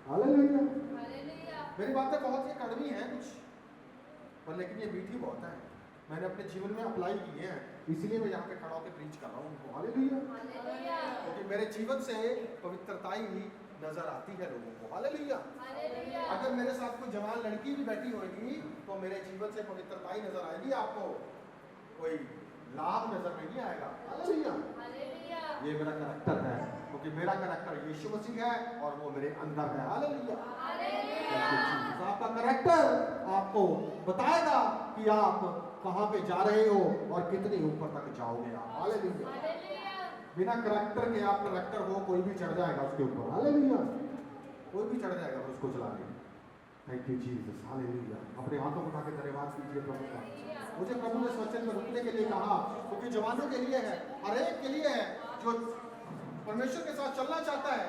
हालेलुया। मेरी बातें बहुत ही कड़वी हैं कुछ, पर लेकिन ये मीठी बहुत है। मैंने अपने जीवन में अप्लाई किए हैं, इसीलिए मैं यहाँ पे खड़ा होकर प्रीच कर रहा हूँ उनको। हालेलुया। क्योंकि मेरे जीवन से पवित्रता ही नजर आती है लोगों को। हालेलुया। अगर मेरे साथ कोई जवान लड़की भी बैठी होगी तो मेरे जीवन से पवित्रता ही नजर आएगी, आपको कोई लाभ नजर नहीं आएगा। हालेलुया। ये मेरा करैक्टर है, क्योंकि मेरा करैक्टर यीशु मसीह है और वो मेरे अंदर है। हालेलुया। आपका करैक्टर आपको बताएगा कि आप कहां पे जा रहे हो और कितनी ऊपर तक जाओगे आप। हालेलुया। बिना करैक्टर के आप करैक्टर हो, कोई भी चढ़ जाएगा उसके ऊपर। हालेलुया। कोई भी चढ़ जाएगा उसको चलाने। Thank you Jesus. हालेलुया। अपने हाथों को उठा के धन्यवाद कीजिए प्रभु का। मुझे प्रभु ने वचन में रुकने के लिए कहा, क्योंकि जवानों के लिए है, हर एक के लिए है जो परमेश्वर के साथ चलना चाहता है,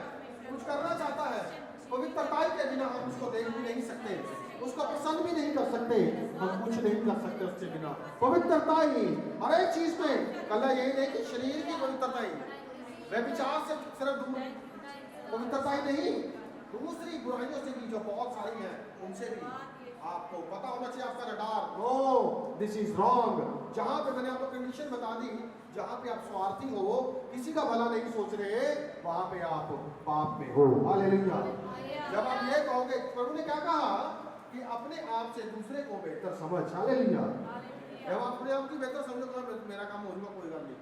कुछ करना चाहता है। पवित्रता के बिना हम उसको देख भी नहीं सकते। उसको पसंद भी नहीं कर सकते, हम कुछ नहीं कर सकते उससे बिना। पवित्रता ही हर एक चीज में, कल यही नहीं कि शरीर की पवित्रता ही, व्यभिचार से सिर्फ दूर पवित्रता ही नहीं, दूसरी बुराइयों से भी जो बहुत सारी हैं उनसे भी आपको पता होना चाहिए। आपका radar, no this is wrong. जहां पे मैंने आपको कंडीशन बता दी, जहां पे आप स्वार्थी हो, किसी का भला नहीं सोच रहे, वहां पे आप पाप में हो। हालेलुया। जब आप ये कहोगे, प्रभु ने क्या कहा कि अपने आप से दूसरे को बेहतर समझ। हालेलुया। जब आप अपने आप की बेहतर समझो, मेरा काम हो जाएगा, कोई गल नहीं,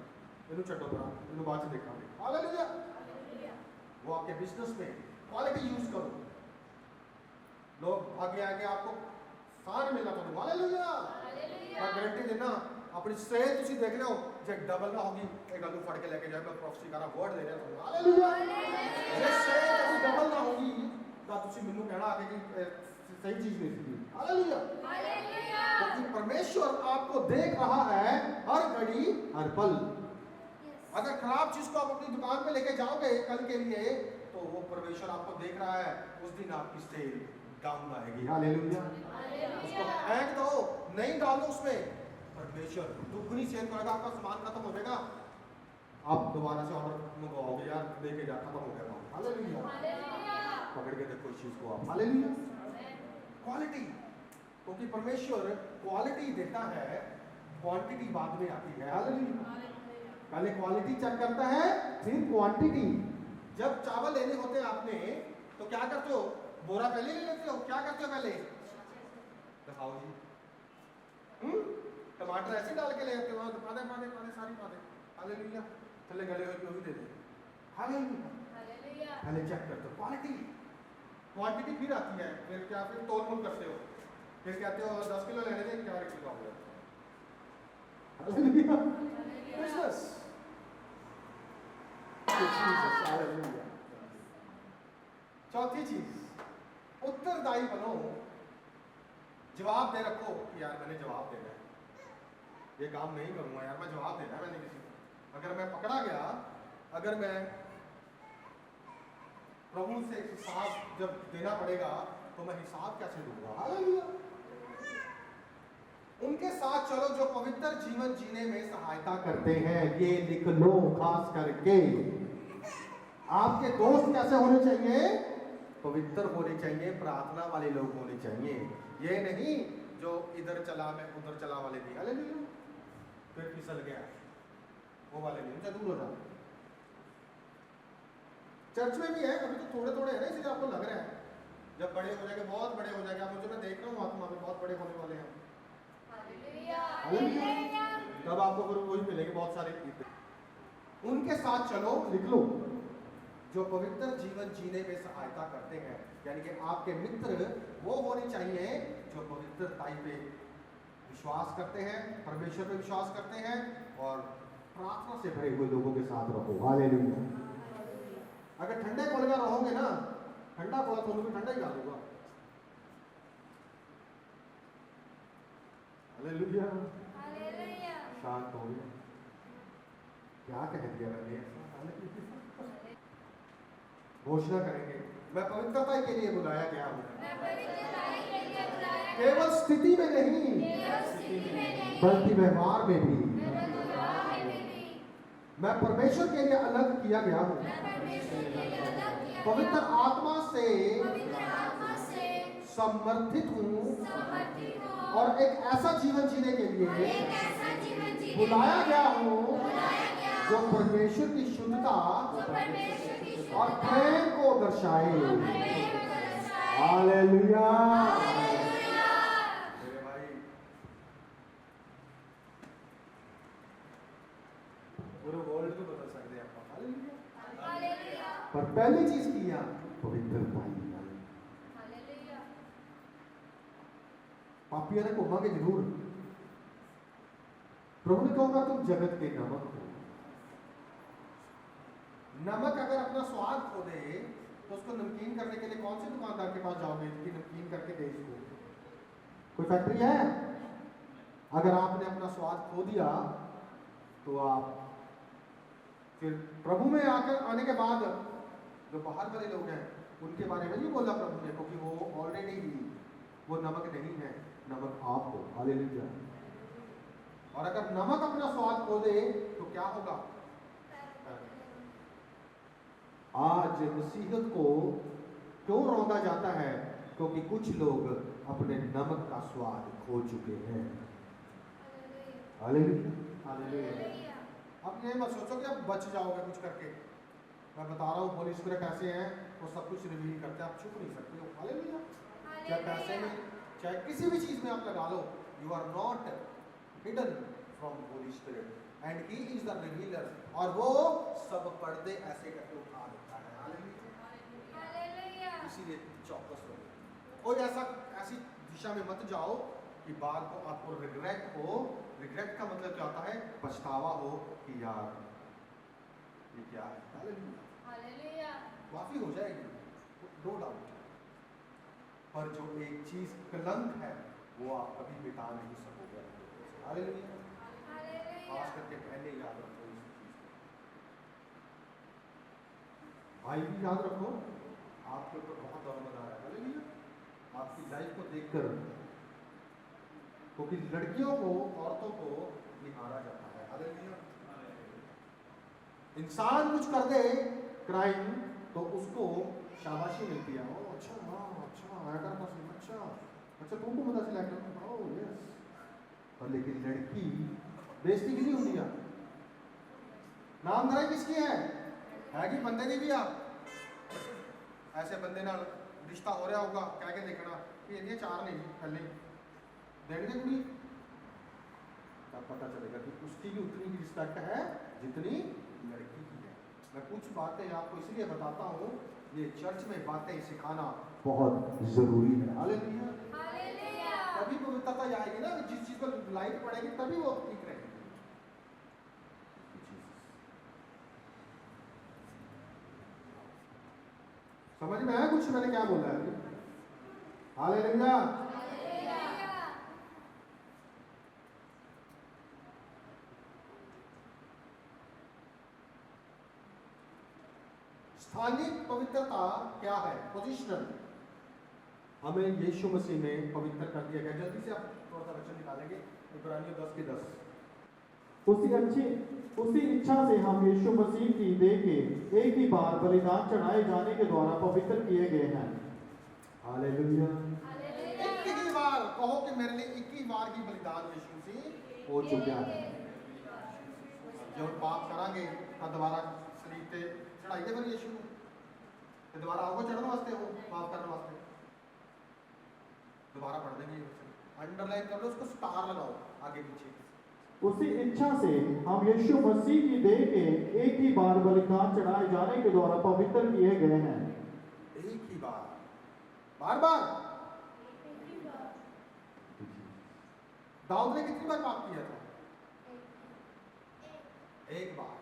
मैंने छड्डो पड़ा, मैंने बाद में देखा। हालेलुया। वो आपके बिजनेस में क्वालिटी यूज करो, लोग आगे आगे आपको सार मिलना पड़ेगा। हालेलुया। मैं गारंटी देना, अपनी सेहत तुसी देख लो, जे डबल ना होगी, एक आलू फड़ के लेके जाए, मैं प्रोफेसी करा वर्ड दे रहा हूं। हालेलुया। जे सेहत अभी डबल ना होगी ਤਾਂ ਤੁਸੀਂ ਮੈਨੂੰ ਕਹਿਣਾ आके कि सही चीज नहीं सी। हालेलुया। क्योंकि परमेश्वर आपको देख रहा है हर घड़ी हर पल। अगर खराब चीज को आप अपनी दुकान पे लेके जाओगे कल के लिए, तो वो परमेश्वर आपको देख रहा है, उस दिन आपकी सेल डाउन आएगी। हालेलुया। उसको फेंक दो, नहीं डाल दो उसमें, परमेश्वर दुगनी सेल करेगा, आपका सामान खत्म हो जाएगा, आप दोबारा से ऑर्डर मंगवाओगे, यार लेके जा, खत्म हो गया। हालेलुया। पकड़ के देखो इस चीज को आप। हालेलुया। क्वालिटी, क्योंकि परमेश्वर क्वालिटी देता है, क्वांटिटी बाद में आती है। हालेलुया। पहले क्वालिटी चेक करता है, फिर क्वांटिटी। जब चावल लेने होते हैं आपने, तो क्या करते हो, बोरा पहले ले लेते हो, क्या करते हो पहले, दिखाओ जी। टमाटर ऐसे डाल के ले आते हो, पादे पादे पादे सारी पादे। हालेलुया। थले गले हुए भी दे दे। हालेलुया। पहले चेक करते हो क्वालिटी, क्वांटिटी फिर आती है, फिर क्या, फिर तोल मोल करते हो, फिर कहते हो 10 किलो लेने थे, क्या 1 किलो हो गया। हालेलुया। बिजनेस। हालेलुया। चौथी चीज, उत्तरदायी बनो। जवाब दे रखो कि यार मैंने जवाब देना है, ये काम नहीं करूंगा यार, मैं जवाब देना है मैंने किसी को। अगर मैं पकड़ा गया, अगर मैं प्रभु से हिसाब जब देना पड़ेगा, तो मैं हिसाब कैसे दूंगा। हालेलुया। उनके साथ चलो जो पवित्र जीवन जीने में सहायता करते हैं, ये लिख लो खास करके। आपके दोस्त कैसे होने चाहिए, पवित्र होने चाहिए, प्रार्थना वाले लोग होने चाहिए, ये नहीं जो इधर चला मैं उधर चला वाले नहीं। हालेलुया। फिर फिसल गया, वो वाले नहीं, उनसे दूर हो जाओ। चर्च में भी है, अभी तो थोड़े थोड़े है ना, इसलिए आपको लग रहा है, जब बड़े हो जाएंगे, बहुत बड़े हो जाएंगे, आप मुझे मैं देख रहा हूँ आत्मा में बहुत बड़े होने वाले हैं। हालेलुया। तब आपको फिर वही मिलेंगे बहुत सारे। उनके साथ चलो, लिख लो, जो पवित्र जीवन जीने में सहायता करते हैं, यानी कि आपके मित्र वो होने चाहिए जो पवित्रताई पे विश्वास करते हैं, परमेश्वर पे विश्वास करते हैं, और प्रार्थना से भरे हुए लोगों के साथ रहो। हालेलुया। अगर ठंडे कोल में रहोगे ना, ठंडा कोला तो भी ठंडा ही डालूंगा। हालेलुया। शांत हो गए, क्या कह दिया मैंने, घोषणा करेंगे, मैं पवित्रता के लिए बुलाया गया हूँ, केवल स्थिति में नहीं बल्कि व्यवहार में भी मैं परमेश्वर के लिए अलग किया गया हूँ। पवित्र आत्मा से समर्थित हूँ और एक ऐसा जीवन जीने के लिए बुलाया गया हूँ जो परमेश्वर की शुद्धता और प्रेम को दर्शाए। हालेलुया। मेरे भाई, पूरे वर्ल्ड को बदल सकते हैं आप। हालेलुया। पर पहली चीज किया पवित्रता। पापियों ने कहोगे जरूर, प्रभु ने कहोगा तुम जगत के नमक हो। नमक अगर अपना स्वाद खो दे, तो उसको नमकीन करने के लिए कौन से दुकानदार के पास जाओगे कि नमकीन करके दे इसको? कोई फैक्ट्री है? अगर आपने अपना स्वाद खो दिया, तो आप फिर प्रभु में आकर आने के बाद जो बाहर वाले लोग हैं उनके बारे में नहीं बोला प्रभु ने, क्योंकि वो ऑलरेडी वो नमक नहीं है, नमक आप हो। हालेलुया। और अगर नमक अपना स्वाद खो दे तो क्या होगा? आज मसीहत को क्यों रौंदा जाता है? क्योंकि कुछ लोग अपने नमक का स्वाद खो चुके हैं। हालेलुया। हालेलुया। अब ये मत सोचो कि अब बच जाओगे कुछ करके। मैं बता रहा हूँ होली स्पिरिट ऐसे हैं, वो सब कुछ रिवील करते हैं, आप छुप नहीं सकते हो। हालेलुया। चाहे पैसे में, चाहे किसी भी चीज में आप लगा लो, you are not hidden from Holy Spirit and he is the revealer. और वो सब पर्दे ऐसे करके उठा देता है। हालेलुया। इसीलिए चौकस रहो, कोई ऐसी दिशा में मत जाओ कि बाद को आपको रिग्रेट हो। रिग्रेट का मतलब क्या होता है? पछतावा हो कि यार ये क्या है। हालेलुया। माफी हो जाएगी, नो डाउट, पर जो एक चीज कलंक है वो आप कभी मिटा नहीं सकोगे। हालेलुया। खास करके पहले याद रखो इस चीज को। भाई भी याद रखो, आपके ऊपर बहुत दौलतदार है। हालेलुया। आपकी लाइफ को देखकर, क्योंकि लड़कियों को, औरतों को निहारा जाता है। हालेलुया। इंसान कुछ कर दे क्राइम तो उसको शाबाशी मिलती है। ओ अच्छा, हाँ अच्छा, ऐसा था सीन, अच्छा तुमको पता चला क्या? Oh yes. और लेकिन लड़की बेइज्जती की नहीं होती है। नाम धराई किसकी है कि बंदे की भी। आप ऐसे बंदे ना रिश्ता हो रहा होगा, कह के देखना कि ये चार नहीं पहले देंगे कुड़ी, तब पता चलेगा कि उसकी भी उतनी ही रिस्पेक्ट है जितनी लड़की की है। मैं कुछ बातें आपको इसलिए बताता हूँ, ये चर्च में बातें सिखाना बहुत जरूरी है। हालेलुया। तभी पवित्रता आएगी ना, जिस चीज पर लाइट पड़ेगी तभी वो ठीक रहेगी। समझ में आया कुछ मैंने क्या बोला है? हालेलुया। स्थानिक पवित्रता क्या है? पोजिशनल। हमें यीशु मसीह में पवित्र कर दिया गया। जल्दी से आप थोड़ा सा वचन निकालेंगे, इब्रानियों 10:10। उसी इच्छा से हम यीशु मसीह की देह के एक ही बार बलिदान चढ़ाए जाने के द्वारा पवित्र किए गए हैं। हालेलुया। एक ही बार कहो कि मेरे लिए एक ही बार की बलिदान यीशु मसीह हो चुका है। जब पाप करांगे तब दोबारा सलीब पे चढ़ाइए फिर यीशु ते दोबारा आओगे चढ़ने वास्ते, हो पाप करने वास्ते दोबारा पढ़ देंगे। अंडरलाइन कर लो उसको, स्टार लगाओ आगे पीछे। उसी इच्छा से हम यीशु मसीह की देह के एक ही बार बलिदान चढ़ाए जाने के द्वारा पवित्र किए गए हैं। एक ही बार, बार बार। दाऊद ने कितनी बार पाप किया था? एक बार।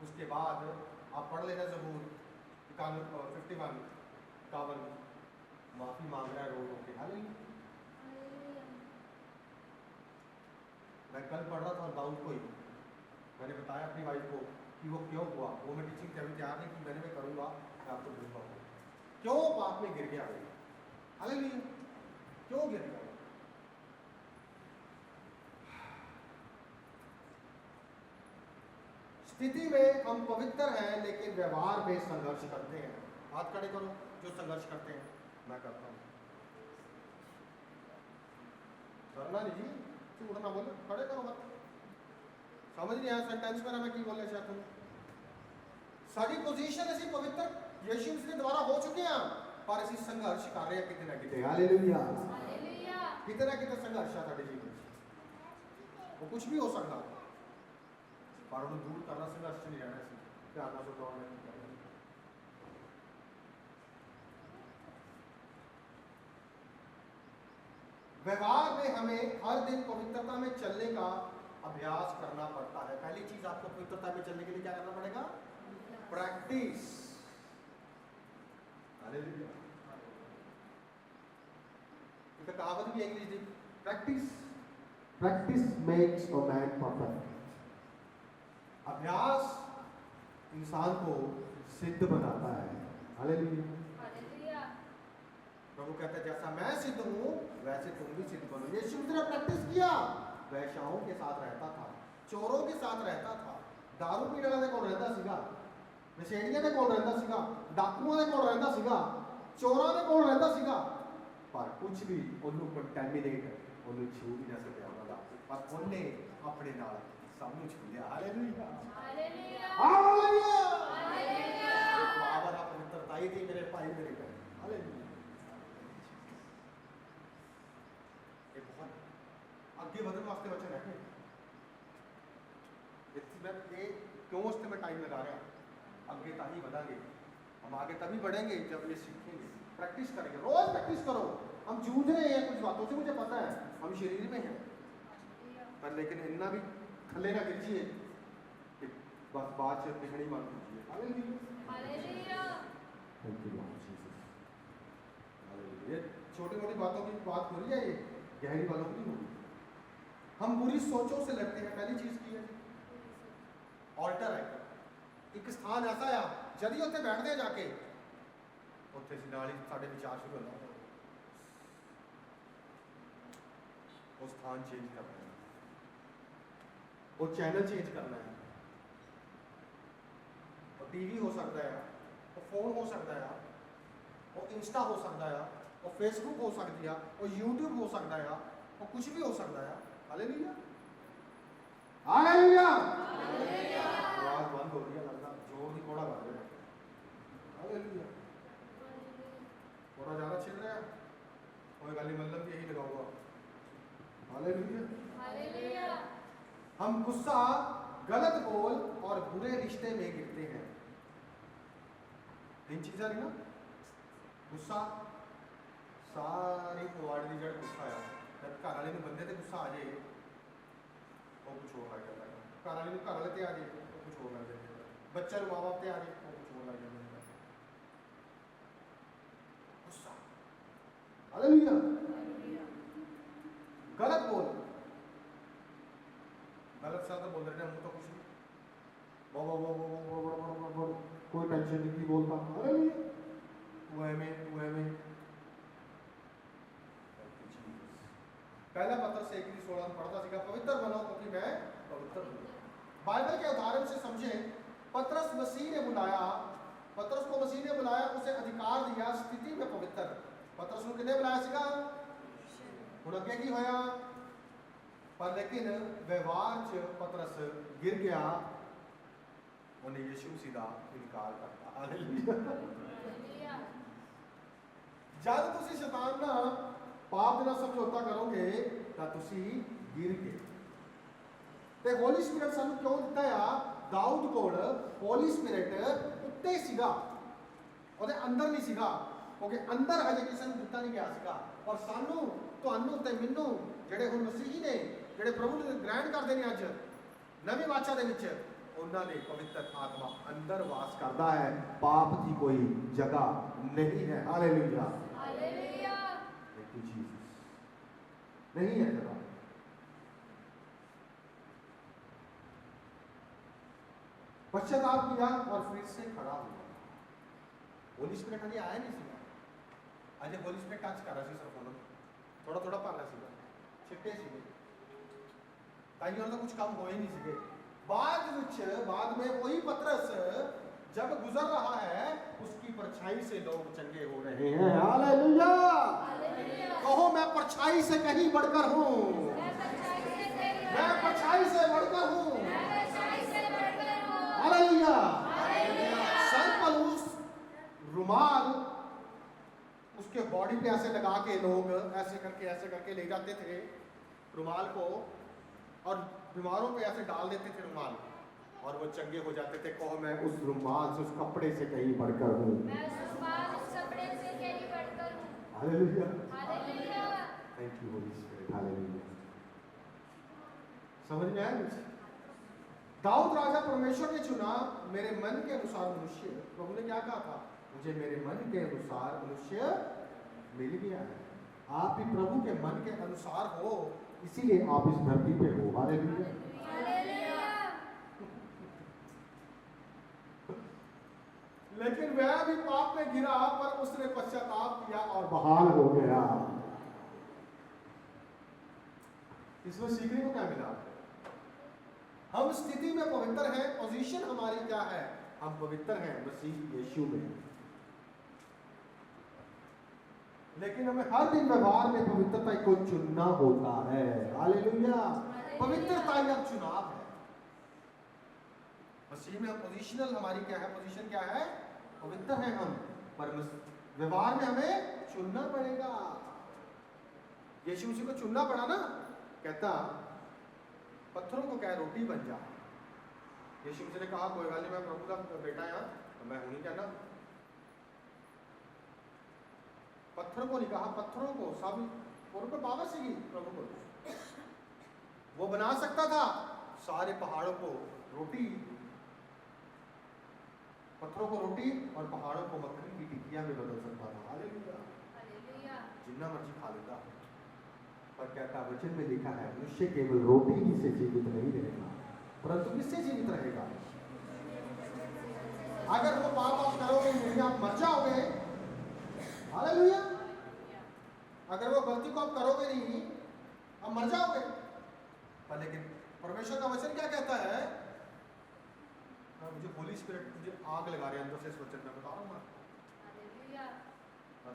उसके बाद आप पढ़ लेना ज़बूर 51 माफी मांग रहा है रो रो के। हालेलुया। मैं कल पढ़ रहा था दाऊद को ही, मैंने बताया अपनी वाइफ को कि वो क्यों हुआ। वो मैं टीचिंग कभी तैयार नहीं की, मैंने मैं करूँगा, मैं आपको दूंगा क्यों पाप में गिर गया। हालेलुया। क्यों गिर गया? स्थिति में हम पवित्र हैं लेकिन व्यवहार में संघर्ष करते हैं। हाथ खड़े करो जो संघर्ष करते हैं। मैं करता हूँ। करना नहीं जी, झूठ ना बोलो, खड़े करो मत। समझ नहीं आया सेंटेंस मेरा मैं की बोलना चाहता हूँ। सारी पोजीशन ऐसी पवित्र यीशु मसीह के द्वारा हो चुके हैं, पर ऐसी संघर्ष कर रहे हैं कितने ना कितने। हालेलुया। कितने ना कितने संघर्ष है साढ़े जीवन। वो कुछ भी हो सकता है, पर उन्हें दूर करना संघर्ष नहीं रहना चाहिए। ध्यान से दौड़ नहीं करना। व्यवहार में हमें हर दिन पवित्रता में चलने का अभ्यास करना पड़ता है। पहली चीज आपको पवित्रता में चलने के लिए क्या करना पड़ेगा? प्रैक्टिस। हालेलुया। एक कहावत भी English the, practice makes a man perfect. अभ्यास इंसान को सिद्ध बनाता है। हालेलुया। प्रभु कहता है जैसा मैं सिद्ध हूँ वैसे तुम भी सिद्ध बनो। यीशु ने प्रैक्टिस किया, वैश्याओं के साथ रहता था, चोरों के साथ रहता था, दारू पीने वाले कोल रहता सीगा, नशेड़ियां दे कोल रहता सीगा, डाकुआं दे कोल रहता सीगा, चोरां दे कोल रहता सीगा, पर कुछ भी ਉਹਨੂੰ ਕੰਟੈਮੀਨੇਟ ਉਹਨੂੰ ਛੂ ਵੀ ਨਾ ਸਕਿਆ ਉਹਨਾਂ ਦਾ, ਪਰ ਉਹਨੇ ਆਪਣੇ ਨਾਲ ਸਭ ਨੂੰ ਛੂ ਲਿਆ। Hallelujah, hallelujah, hallelujah. हालेलुया, ਬਾਬਾ ਦਾ ਪਵਿੱਤਰਤਾਈ ਦੀ ਮੇਰੇ ਭਾਈ ਮੇਰੇ ਭੈਣ, ਹਾਲੇਲੂਇਆ। ਇਹ ਬਹੁਤ ਅੱਗੇ ਵਧਣ ਵਾਸਤੇ ਵਚਨ ਹੈ। ਇੱਥੇ ਮੈਂ ਇਹ क्यों उस पर टाइम लगा रहा हूँ, आगे ताही बढ़ांगे हम, आगे तभी बढ़ेंगे जब ये सीखेंगे, प्रैक्टिस करेंगे, रोज प्रैक्टिस करो। हम जूझ रहे हैं कुछ बातों से, मुझे पता है हम शरीर में हैं, पर लेकिन इतना भी थले ना गिर जाइए कि बस बात से दिखनी बंद कीजिए। Hallelujah, thank you Lord Jesus, hallelujah. ये छोटी मोटी बातों की बात हो रही है, ये गहरी बातों की नहीं होगी। हम बुरी सोचों से लड़ते हैं। पहली चीज की है ऑल्टर है, एक स्थान ऐसा आ जदि उत्थे बैठते जाके उत्थे नाल ही साडे विचार शुरू होना, वो स्थान चेंज करना है, वो चैनल चेंज करना है, वो टीवी हो सकता है, वो फोन हो सकता है, वो इंस्टा हो सकता है, वो फेसबुक हो सकती है, वो यूट्यूब हो सकता है, वो कुछ भी हो सकता है। Hallelujah, hallelujah. आवाज बंद हो रही है, लगता जोर की थोड़ा बंद है। हालेलुया, थोड़ा ज्यादा छिल रहा है, कोई गाली मतलब भी यही लगा हुआ। हालेलुया, हालेलुया, हम गुस्सा, गलत बोल और बुरे रिश्ते में गिरते हैं। इन चीज़ा नहीं ना, गुस्सा सारी पवाड़ की जड़ गुस्सा है। जब घर वाले बंदे ते गुस्सा आ जाए वो कुछ होर लग जाता है, घर वाले घर वाले ते आ जाए वो कुछ होर लग जाता है, बच्चा माँ बाप ते आ जाए वो कुछ होर लग जाता है। गुस्सा, हालेलुया। गलत बोल, गलत शब्द बोल रहे हैं, मुंह तो कुछ नहीं, कोई टेंशन नहीं बोलता। हालेलुया, तू एवें पहला पत्रस 1:16 पढ़ता सीखा, पवित्र बनो क्योंकि मैं पवित्र हूँ। बाइबल के उदाहरण से समझें, पत्रस मसीह ने बुलाया, पत्रस को मसीह ने बुलाया, उसे अधिकार दिया स्थिति में पवित्र। पत्रस को किसने बुलाया सीखा, हुण अगे की होया, पर लेकिन व्यवहार च पत्रस गिर गया, उन्हें यीशु मसीह का इनकार करता। हालेलुया। जब तुसी शैतान ना पाप ना समझौता करोगे तो तुसी गिर गए। ते होली स्पिरिट सानू क्यों दिता है, दाऊद कोल होली स्पिरिट उत्ते सीगा, ओदे अंदर नहीं सीगा, क्योंकि अंदर हजे किसी ने दिता नहीं गया सीगा। और सानू तुहानू ते मैनू जेड़े हुण मसीही ने, जेड़े प्रभु ने ग्रहण करदे ने अज नवी वाचा दे विच, उन्हां ने पवित्र आत्मा अंदर वास करदा है, पाप की कोई जगह नहीं है। हालेलुया, हालेलुया, नहीं है जगह। पश्चाताप किया और फिर से खड़ा हुआ। होली स्पिरिट अभी आया नहीं सीगा, अजे होली स्पिरिट टच कर रहा सी सिर्फ उन्होंने, थोड़ा थोड़ा भर रहा सीगा, छिट्टे सीगे, ताकि उन्होंने कुछ काम हो ही नहीं सीगे। बाद में वही पत्रस जब गुजर रहा है, उसकी परछाई से लोग चंगे हो रहे हैं। हालेलुया, कहो मैं परछाई से कहीं बढ़कर हूँ, मैं परछाई से बढ़कर हूँ। हालेलुया। सल्पलूस रुमाल उसके बॉडी पे ऐसे लगा के लोग ऐसे करके ले जाते थे रुमाल को, और बीमारों पे ऐसे डाल देते थे रुमाल, और वो चंगे हो जाते थे। कहो मैं उस रुमाल से, उस कपड़े से कहीं बढ़कर हूँ। Hallelujah, thank you Holi spirit. Hallelujah, समझ में आया मुझे? दाऊद राजा परमेश्वर ने चुना मेरे मन के अनुसार मनुष्य। प्रभु ने क्या कहा था, मुझे मेरे मन के अनुसार मनुष्य मिल गया है। आप भी प्रभु के मन के अनुसार हो, इसीलिए आप इस धरती पे हो। हालेलुया। लेकिन वह भी पाप में गिरा, पर उसने पश्चाताप किया और बहाल हो गया। इसमें सीखने को क्या मिला? हम स्थिति में पवित्र हैं, पोजीशन हमारी क्या है? हम पवित्र हैं मसीह यीशु में। लेकिन हमें हर दिन व्यवहार में पवित्रता को चुनना होता है। हालेलुया। पवित्रता ही अब चुनाव है। मसीह में पोजीशनल हमारी क्या है? पोजीशन क्या है? पवित्र है हम, पर व्यवहार में हमें चुनना पड़ेगा। यीशु मसीह को चुनना पड़ा ना, कहता पत्थरों को क्या रोटी बन जा। यीशु मसीह ने कहा कोई गल नहीं, मैं प्रभु का बेटा है, तो मैं हूं नहीं कहना। पत्थरों को नहीं कहा, पत्थरों को सब और उनको पावर सी प्रभु को वो बना सकता था सारे पहाड़ों को रोटी, पत्थरों को रोटी और पहाड़ों को मक्खन की टिक्कियां में बदल सकता था। हालेलुया। जितना मर्जी खा लेता, पर कहता वचन में लिखा है मनुष्य केवल रोटी ही से जीवित नहीं रहेगा, परंतु किससे जीवित रहेगा? अगर वो पाप आप करोगे नहीं, आप मर जाओगे। हालेलुया। अगर वो गलती को आप करोगे नहीं, आप मर जाओगे। पर लेकिन परमेश्वर का वचन क्या कहता है? मुझे होली स्पिरिट मुझे आग लगा रहे हैं अंदर से इस वचन में, बता रहा हूँ मैं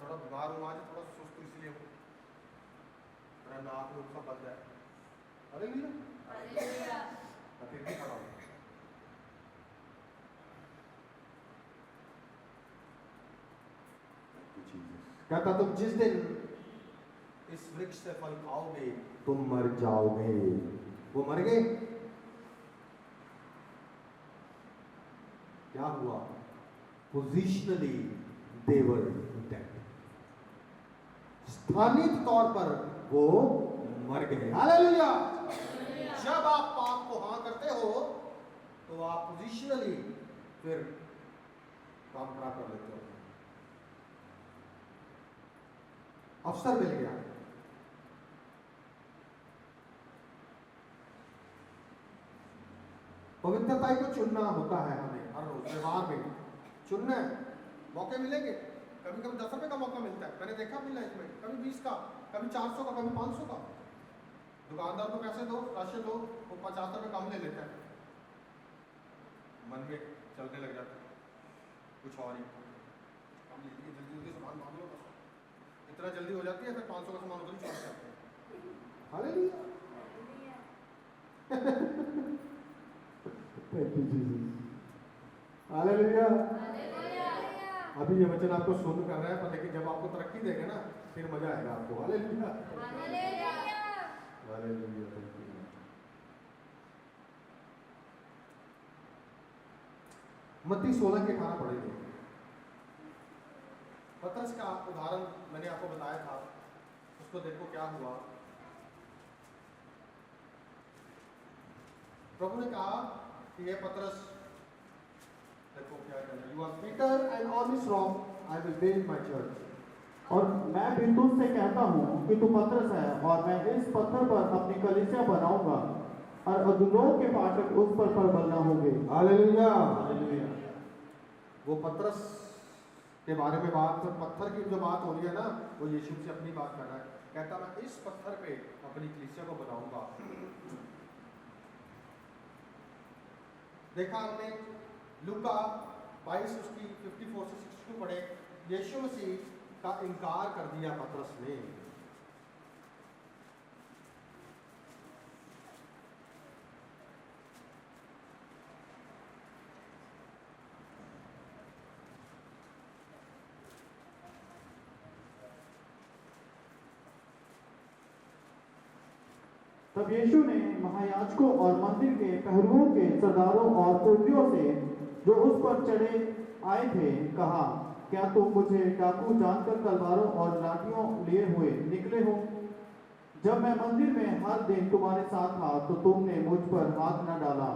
थोड़ा बीमार हूँ आज, थोड़ा सुस्त इसलिए हूँ, मेरा नाक में सब बंद है। हालेलुया। मैं फिर भी खड़ा हूँ। कहता तुम जिस दिन इस वृक्ष से फल खाओगे तुम मर जाओगे। वो मर गए। क्या हुआ? पोजिशनली दे वर डेड। स्थानिक तौर पर वो मर गए। हालेलुया। जब आप पाप को हाँ करते हो तो आप पोजिशनली फिर काम खराब कर लेते हो। अवसर मिल गया। पवित्रता को चुनना होता है हमें हर रोज व्यवहार में चुनना है। मौके मिलेंगे, कभी कभी 10 रुपए का मौका मिलता है, मैंने देखा अपनी लाइफ में, कभी 20 का, कभी 400 का, कभी 500 का। दुकानदार को पैसे दो, राशि दो, वो 50 रुपए कम ले लेता है, मन में चलने लग जाता है कुछ और ही कम ले लिए, जल्दी जल्दी सामान मांग लो, इतना जल्दी हो जाती है, फिर 500 का सामान उधर ही छोड़ जाते हैं। Hallelujah. Thank you Jesus. Hallelujah. अभी ये वचन आपको सुन कर रहा है, पर लेकिन जब आपको तरक्की देगा ना फिर मजा आएगा आपको। हालेलुया। हालेलुया। Thank you. मत्ती 16 के 18 पढ़ेंगे। पतरस का उदाहरण मैंने आपको बताया था, उसको देखो क्या हुआ। प्रभु ने कहा कि ये पतरस, देखो क्या कहना, you are Peter and on this rock I will build my church. और मैं भी तुझसे कहता हूँ कि तू पतरस है, और मैं इस पत्थर पर अपनी कलीसिया बनाऊंगा, और अधोलोक के फाटक उस पर प्रबल न होंगे। हालेलुया। हालेलुया। वो पतरस के बारे में बात, पत्थर की जो बात हो रही है ना, वो यीशु से अपनी बात कर रहा है। कहता मैं इस पत्थर पे अपनी कलीसिया को बनाऊंगा। देखा हमने लूका 22 उसकी 54 से 62 पढ़े, यीशु मसीह का इनकार कर दिया पतरस ने। तब यीशु ने महायाजकों और मंदिर के पहरुओं के सरदारों और पुर्जियों से जो उस पर चढ़े आए थे कहा, क्या तुम मुझे डाकू जानकर तलवारों और लाठियों लिए हुए निकले हो? जब मैं मंदिर में हर दिन तुम्हारे साथ था तो तुमने मुझ पर हाथ न डाला,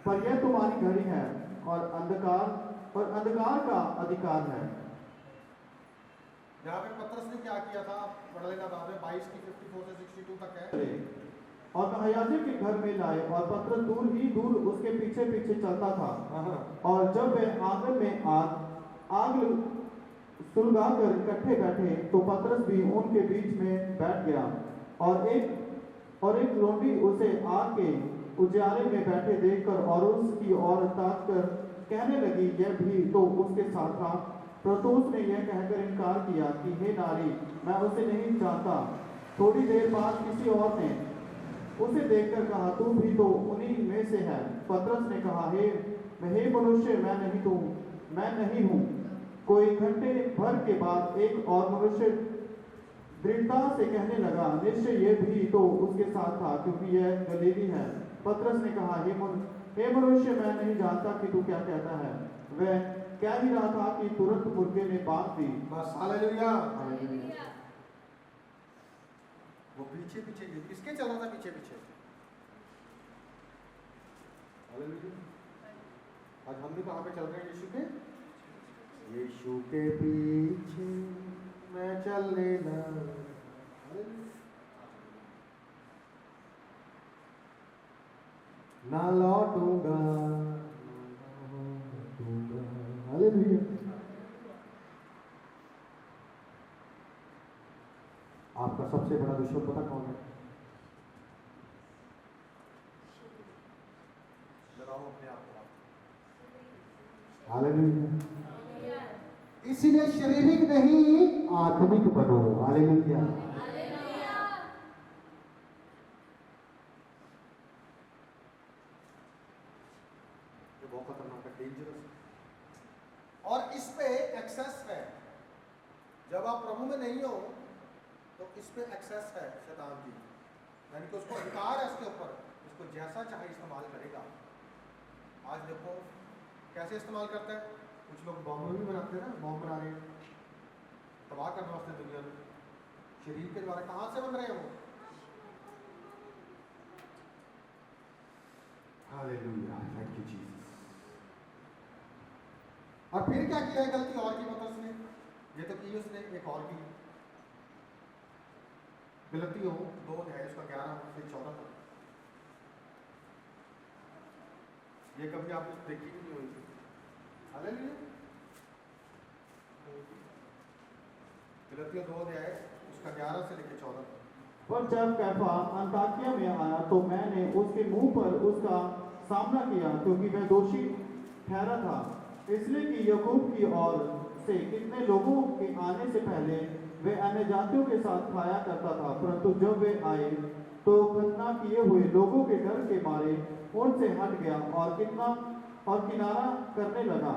पर यह तुम्हारी घड़ी है और अंधकार का अधिकार है। यहाँ पे पतरस ने क्या किया था पढ़ लेना बाद में, 22 की 54 से 62 तक है। और महायाजक के घर में लाए, और पतरस दूर ही दूर उसके पीछे पीछे चलता था। और जब वह आंगन में आ आग सुलगाकर इकट्ठे बैठे तो पतरस भी उनके बीच में बैठ गया और एक लोंडी उसे आग के उजाले में बैठे देखकर और उसकी ओर ताककर कहने लगी, यह भी तो उसके साथ था। परंतु उसने यह कहकर इनकार किया कि हे नारी, मैं उसे नहीं जानता। थोड़ी देर बाद किसी और ने उसे देखकर कहा, तू भी तो उन्हीं में से है। पतरस ने कहा, हे मनुष्य, मैं नहीं हूँ। कोई घंटे भर के बाद एक और मनुष्य दृढ़ता से कहने लगा, निश्चय ये भी तो उसके साथ था, क्योंकि यह गलीली है। पतरस ने कहा, हे मनुष्य, मैं नहीं जानता कि तू क्या कहता है। वह कह ही रहा था कि तुरंत मुर्गे ने बात दी। बस हालेलुया। वो पीछे पीछे किसके चल रहा था? पीछे पीछे। हालेलुया। आज हम भी कहाँ पे चल रहे हैं? यीशु के पीछे मैं चलने लगा। ना लौटूंगा। हालेलुया। आपका सबसे बड़ा दुश्मन पता कौन है? लगाओ अपने आप को। हालेलुया। इसीलिए शारीरिक नहीं, आत्मिक बनो। हालेलुया। ये बहुत खतरनाक है, डेंजरस है। और इस पे एक्सेस है। जब आप प्रभु में नहीं हो तो इस पे एक्सेस है शैतान की, यानी कि उसको अधिकार है इसके ऊपर, इसको जैसा चाहे इस्तेमाल करेगा। आज देखो कैसे इस्तेमाल करता है। कुछ लोग बॉम्ब भी बनाते हैं ना, बॉम्ब बना रहे हैं तबाह करने वास्ते दुनिया में, शरीर के द्वारा। कहाँ से बन रहे हैं वो? Hallelujah, thank you Jesus. और फिर क्या किया है? गलती और की पतरस ने, ये तो की उसने एक और की गलतियों 2 अध्याय उसका 11 से 14 तक। ये कभी आपने देखी भी नहीं हुई थी। हालेलुया। गलतियों 2 अध्याय उसका 11 से लेकर 14 तक। पर जब कैफा अंताकिया में आया तो मैंने उसके मुंह पर उसका सामना किया, क्योंकि वह दोषी ठहरा था, इसलिए कि याकूब की ओर से कितने लोगों के आने से पहले वे अन्य जातियों के साथ खाया करता था। परंतु जब वे आए तो खतना किए हुए लोगों के डर के मारे उनसे हट गया और किनारा करने लगा।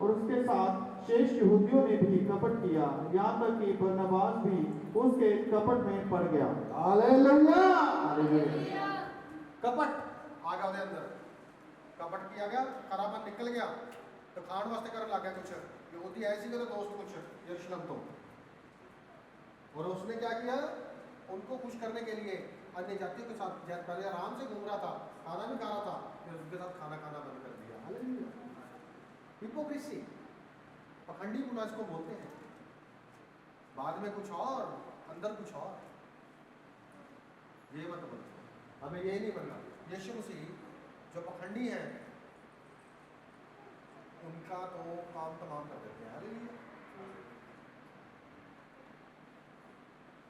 और उसके साथ शेष यहूदियों ने भी कपट किया, यहाँ तक कि बरनबास भी उसके कपट में पड़ गया। हालेलुया। हालेलुया। कपट आ गया उसके अंदर, कपट किया गया, खराबन निकल गया तो खाण वास्ते कर लग गया कुछ यहूदी ऐसी के दोस्त कुछ यरूशलेम तो। और उसने क्या किया? उनको खुश करने के लिए अन्य जातियों के साथ पहले आराम से घूम रहा था, खाना भी खा रहा था, फिर उसके साथ खाना खाना बंद कर दिया। हालेलुया। हिपोक्रेसी, पखंडी पुना इसको बोलते हैं। बाद में कुछ और, अंदर कुछ और। ये मत बोलो, हमें ये नहीं बनना। यीशु मसीह जो पखंडी हैं उनका तो काम तमाम कर देते हैं। हालेलुया।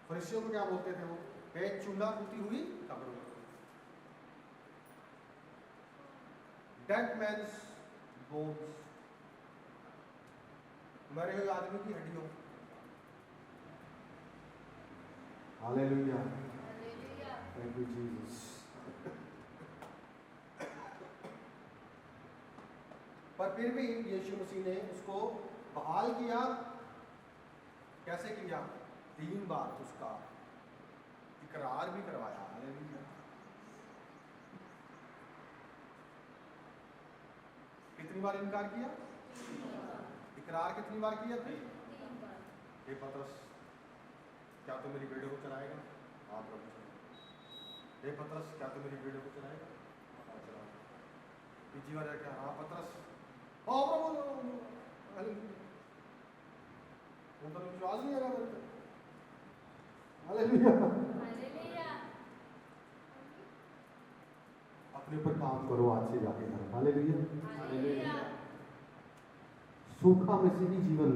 फरीसियों को क्या बोलते थे वो? चूल्हा फूटी हुई कब्रों, डेड मैन्स बोन्स, मरे हुए आदमी की हड्डियों। Hallelujah, thank you Jesus. पर फिर भी यीशु मसीह ने उसको बहाल किया। कैसे किया? 3 बार उसका इकरार भी करवाया। हालेलुया। कितनी बार इनकार किया? इकरार कितनी बार किया? 3 बार। हे पतरस, क्या तू मेरी भेड़ों को चलाएगा? हाँ प्रभु। हे पतरस, क्या तू मेरी भेड़ों को चलाएगा? हाँ चलाएगा। तीसरी बार क्या? हाँ पतरस, हाँ प्रभु। हालेलुया। उनका विश्वास नहीं है मेरे पे। हालेलुया। अपने ऊपर काम करो आज से जाके। हालेलुया। सूखा मसीही जीवन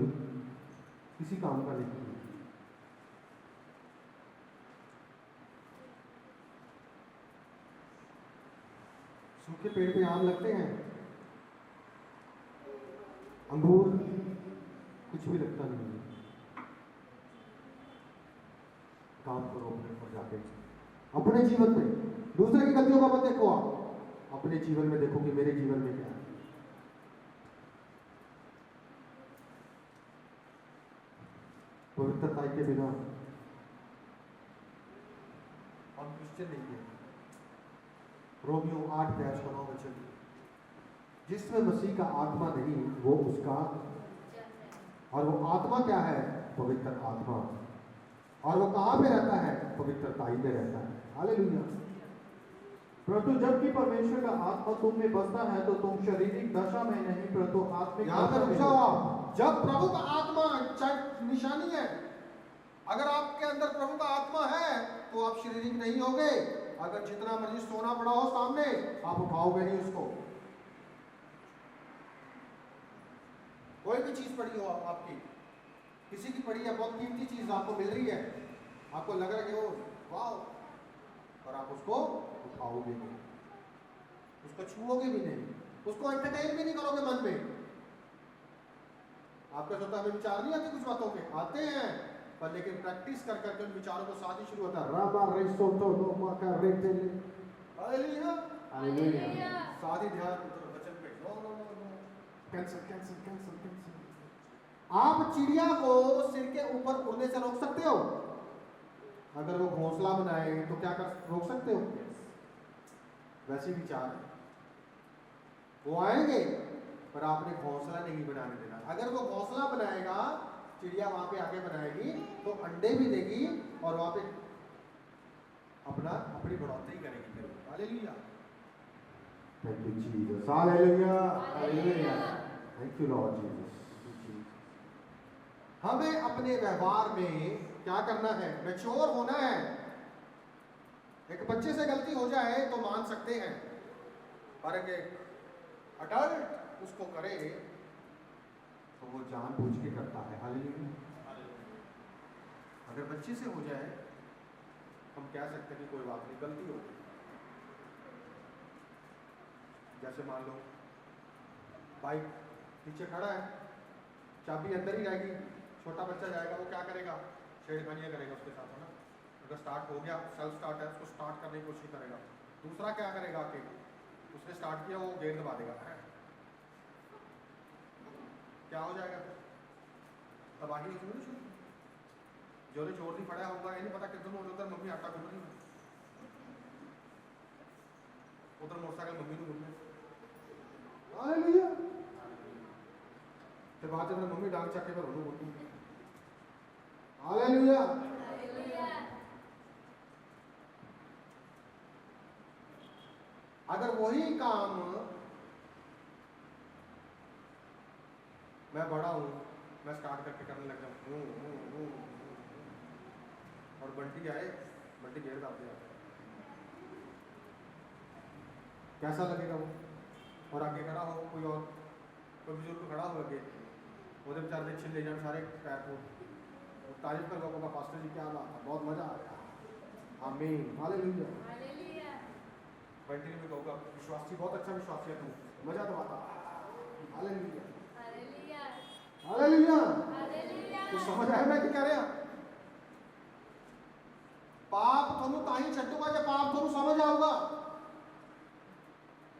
किसी काम का नहीं है। सूखे पेड़ पे आम लगते हैं, अंगूर कुछ भी लगता नहीं है। काम करो अपने ऊपर जाके, अपने जीवन में। दूसरे की गलतियों का मत देखो, आप अपने जीवन में देखो कि मेरे जीवन में क्या है। पवित्रता के बिना हम क्रिश्चियन नहीं है। रोमियो 8:9 जिसमें मसीह का आत्मा नहीं वो उसका, और वो आत्मा क्या है? पवित्र आत्मा। और वो कहां पे रहता है? पवित्रताई में रहता है। हालेलुया। परंतु जबकि परमेश्वर का आत्मा तुम में बसता है तो तुम शारीरिक दशा में नहीं परंतु आत्मिक यहां पर दशा में रुक जाओ हो। आप। जब प्रभु का आत्मा, निशानी है, अगर आपके अंदर प्रभु का आत्मा है तो आप शारीरिक नहीं होगे। अगर जितना मर्जी सोना पड़ा हो सामने, आप उठाओगे नहीं उसको। कोई भी चीज पड़ी हो आपकी, किसी की पड़ी है, बहुत कीमती चीज आपको मिल रही है, आपको लग रहा है कि वो वाह, और आप उसको उठाओगे नहीं, उसको छुओगे भी नहीं, उसको एंटरटेन भी नहीं करोगे मन में। आपका सोचता हमें विचार नहीं आते, कुछ बातों के आते हैं, पर लेकिन प्रैक्टिस कर करके उन विचारों को साथ ही शुरू होता है। राबा रेसो तो नो माका रेते ले, हालेलुया हालेलुया। साथ ही ध्यान वचन पे। No no no no, cancel cancel cancel cancel. आप चिड़िया को सिर के ऊपर उड़ने से रोक सकते हो? अगर वो घोंसला बनाए तो क्या कर रोक सकते हो? वैसे विचार है, वो आएंगे पर आपने घोंसला नहीं बनाने देना। अगर वो घोंसला बनाएगा, चिड़िया वहां पे आके बनाएगी तो अंडे भी देगी और वहां पे अपनी बढ़ोतरी करेगी। Hallelujah, thank you Jesus, hallelujah hallelujah, thank you Lord Jesus. हमें अपने व्यवहार में क्या करना है? मैच्योर होना है। एक बच्चे से गलती हो जाए तो मान सकते हैं, पर एक अडल्ट उसको करे तो वो जानबूझ के करता है। हालेलुया। अगर बच्चे से हो जाए हम कह सकते हैं कि कोई बात नहीं, गलती हो गई। जैसे मान लो बाइक पीछे खड़ा है, चाबी अंदर ही रहेगी, छोटा बच्चा जाएगा, वो क्या करेगा? छेड़खानियां करेगा उसके साथ, है ना। अगर स्टार्ट हो गया, सेल्फ स्टार्ट है, उसको स्टार्ट करने की कोशिश करेगा। दूसरा क्या करेगा कि उसने स्टार्ट किया, वो गेयर दबा देगा, क्या हो जाएगा? तबाही हो जाएगी। जो ने जोर नहीं पड़ा होगा, ये नहीं पता कितने उधर मम्मी आटा गुन रही, उधर मोटरसाइकिल मम्मी को गुन। हालेलुया। फिर बाद में मम्मी डांग चक्के पर उन्होंने बोलती। हालेलुया। अगर वही काम मैं बड़ा हूं, मैं स्टार्ट करके करने लग जाऊं, और बंटी आए, बंटी घेर दाते आते, कैसा लगेगा वो? और आगे खड़ा हो कोई और, कोई बुजुर्ग खड़ा हो आगे, वो बेचारे छिल ले जाए सारे पैर को, तारीफ कर लोगों का, पास्टर जी क्या बात है, बहुत मजा आ गया। आमीन, हालेलुया हालेलुया। बंटी ने भी कहूँगा विश्वासी, बहुत अच्छा विश्वासी है तू, मजा तो आता। Hallelujah hallelujah hallelujah. तो समझ आया मैं क्या कह रहा? पाप थोनू ताही छड्डूगा जब पाप थोनू समझ आऊगा।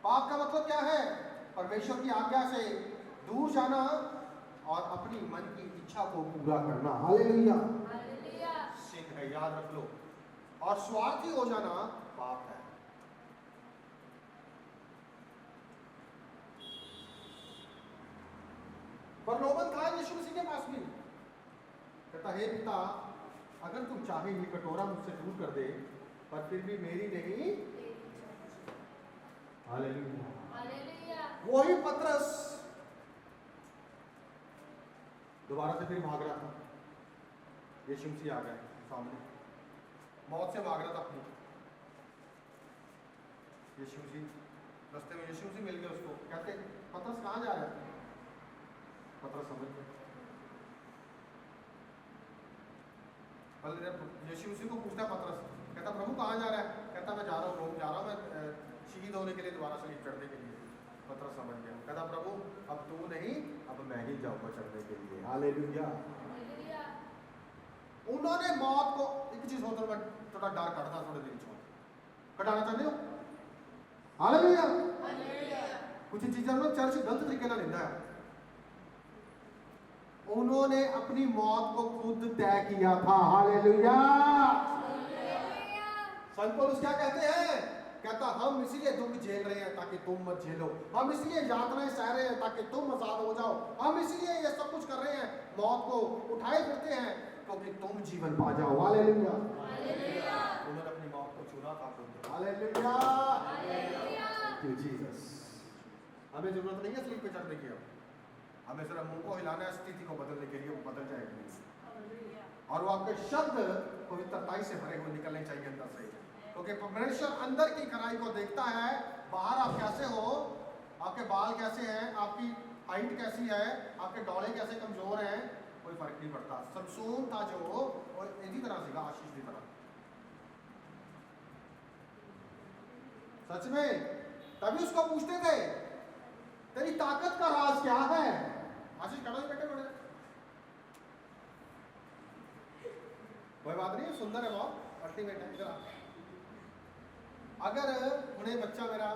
पाप का मतलब क्या है? परमेश्वर की आज्ञा से दूर जाना और अपनी मन की इच्छा को पूरा करना। Hallelujah hallelujah. सिद्ध है, याद रख लो। और स्वार्थी हो जाना पाप है। प्रलोभन था यीशु मसीह के पास भी, कहता हे पिता, अगर तुम चाहे ये कटोरा मुझसे दूर कर दे, पर फिर भी मेरी नहीं। Hallelujah hallelujah. वही पतरस दोबारा से फिर भाग रहा था, यीशु मसीह आ गए सामने, मौत से भाग रहा था अपनी। यीशु मसीह रास्ते में, यीशु मसीह मिल गए उसको, कहते पतरस कहाँ जा रहा है? पतरस समझ गया। यीशु मसीह को पूछता है पतरस, कहता प्रभु कहाँ जा रहा है? कहता मैं जा रहा हूँ, रोम जा रहा हूँ, मैं शहीद होने के लिए, दोबारा सलीब चढ़ने के लिए। पतरस समझ गया, कहता प्रभु अब तू नहीं, अब मैं ही जाऊंगा चढ़ने के लिए। हालेलुया। उन्होंने मौत को, एक चीज होता है थोड़ा डर काटता, थोड़े दिन छोड़ कटाना चाहते हो। हालेलुया। कुछ चीजें ना चर्च गलत तरीके ना लेता है। उन्होंने अपनी मौत को खुद तय किया था। हालेलुया। संत पौलुस क्या कहते हैं? कहता हम इसलिए दुख झेल रहे हैं ताकि तुम मत झेलो, हम इसलिए यातनाएं सह रहे हैं ताकि तुम आजाद हो जाओ, हम इसलिए ये सब कुछ कर रहे हैं, मौत को उठाए फिरते हैं क्योंकि तुम जीवन पा जाओ। हालेलुया। उन्होंने अपनी मौत को चुना था खुद। हालेलुया। Thank you Jesus. हमें जरूरत नहीं है स्लीप पे चढ़ने की, हमें सिर्फ मुंह को हिलाना है, स्थिति को बदलने के लिए, वो बदल जाएगी। और वो आपके शब्द पवित्रता से भरे हुए निकलने चाहिए अंदर से, क्योंकि परमेश्वर अंदर की खराई को देखता है। बाहर आप कैसे हो, आपके बाल कैसे हैं, आपकी हाइट कैसी है, आपके डोले कैसे कमजोर हैं, कोई फर्क नहीं पड़ता। समसून था जो, और इसी तरह सीखा आशीष की तरह, सच में। तभी उसको पूछते थे तेरी ताकत का राज क्या है? आशीष खड़ा ही बैठे बड़े, कोई बात नहीं, सुंदर है बहुत, अल्टीमेट है। इधर अगर उन्हें बच्चा मेरा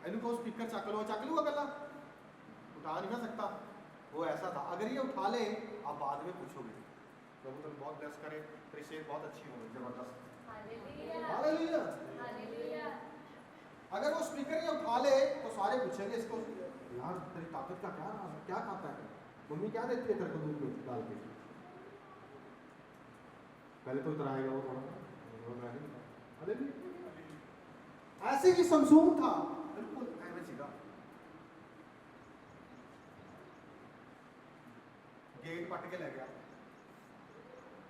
इनको स्पीकर चक लूंगा गला, उठा नहीं ना सकता, वो ऐसा था। अगर ये उठा ले आप बाद में पूछोगे, प्रभु तुम बहुत ब्लेस करे, तेरी सेहत बहुत अच्छी होगी, जबरदस्त। हालेलुया। अगर वो स्पीकर ये उठा ले तो सारे पूछेंगे इसको, यार तेरी ताकत का क्या राज है, क्या खाता है, मम्मी क्या देती है तेरे को दूध में डाल के? पहले तो इतराएगा वो थोड़ा, ऐसे ही समसून था, बिल्कुल ऐसे सीधा। गेट पट के ले गया,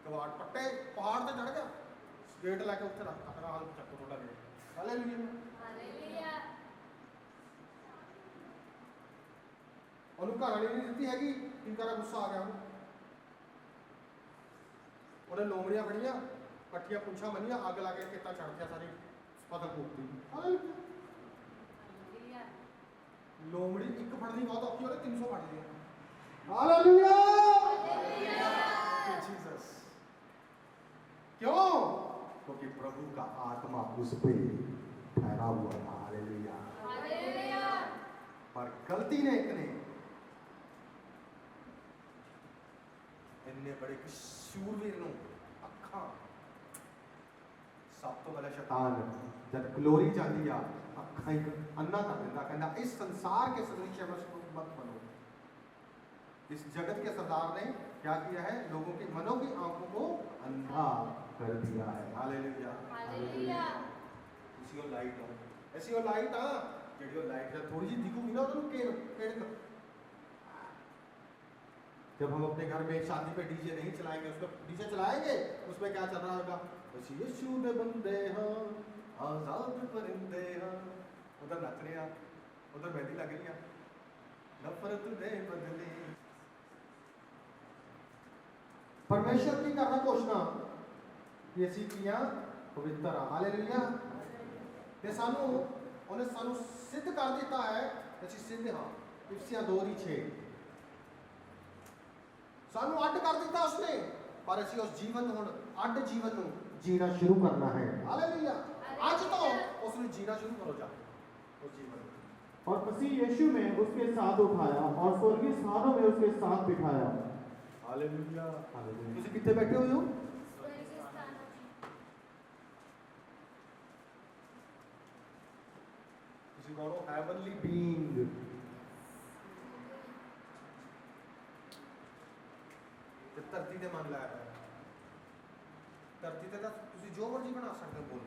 कबाड़ पट्टे, पहाड़ से चढ़ गया, गेट लेके उत्थे रख अपना हाल चक्कर थोड़ा गेट। हालेलुया। उनका रानी नहीं देती हैगी, इनका गुस्सा आ गया, उन्हें लोमड़ियां बनिया, कट्ठियां पूछा बनिया, आग लाके कितना चढ़ गया, सारी पता कूदती। लोमड़ी एक फड़नी बहुत औखी हो, 300 फड़ लिया। हालेलुया। जीसस। क्यों? क्योंकि प्रभु का आत्मा उस पे ठहरा हुआ था। हालेलुया। पर गलती ने इतने इन्ने बड़े शूरवीर नु अखा सब तो पहले शैतान जब ग्लोरी जाती आ अखा ही अन्ना कर दिंदा, कहंदा इस संसार के सदृश मत बनो। इस जगत के सरदार ने क्या किया है? लोगों के मनों की आंखों को अंधा कर दिया है। हालेलुया। हालेलुया। इसी को लाइट हो, ऐसी वो लाइट आ जेडी लाइट जब थोड़ी सी दिखूगी ना तो केड़ जब हम अपने घर में शादी पे डीजे नहीं चलाएंगे, उसमें डीजे चलाएंगे, उसमें क्या चल रहा होगा? बस यीशु दे बंदे हां, आजाद परिंदे हां, उधर नच रहे हैं, उधर मेहंदी लग रही है, नफरत दे बदले। परमेश्वर की करना घोषणा ये सीखियां पवित्र। हालेलुया। ये सानू उन्हें सानू सिद्ध कर देता है, अच्छी सिद्ध हाँ इफ्सियां 2:6 सानू अड्ड कर दिता उसने, पर असी उस जीवन हुण अड्ड जीवन नू जीना शुरू करना है। हालेलुया। आज तो उसने जीना शुरू करो जा उस जीवन। और मसीह यीशु में उसके साथ उठाया और स्वर्गीय स्थानों में उसके साथ बिठाया। हालेलुया। हालेलुया। तुसी किथे बैठे हुए हो? तुसी कौन हो? Heavenly being. धरती ते मन लाया है, धरती ते तुसी जो मर्जी बना सकते हो। बोल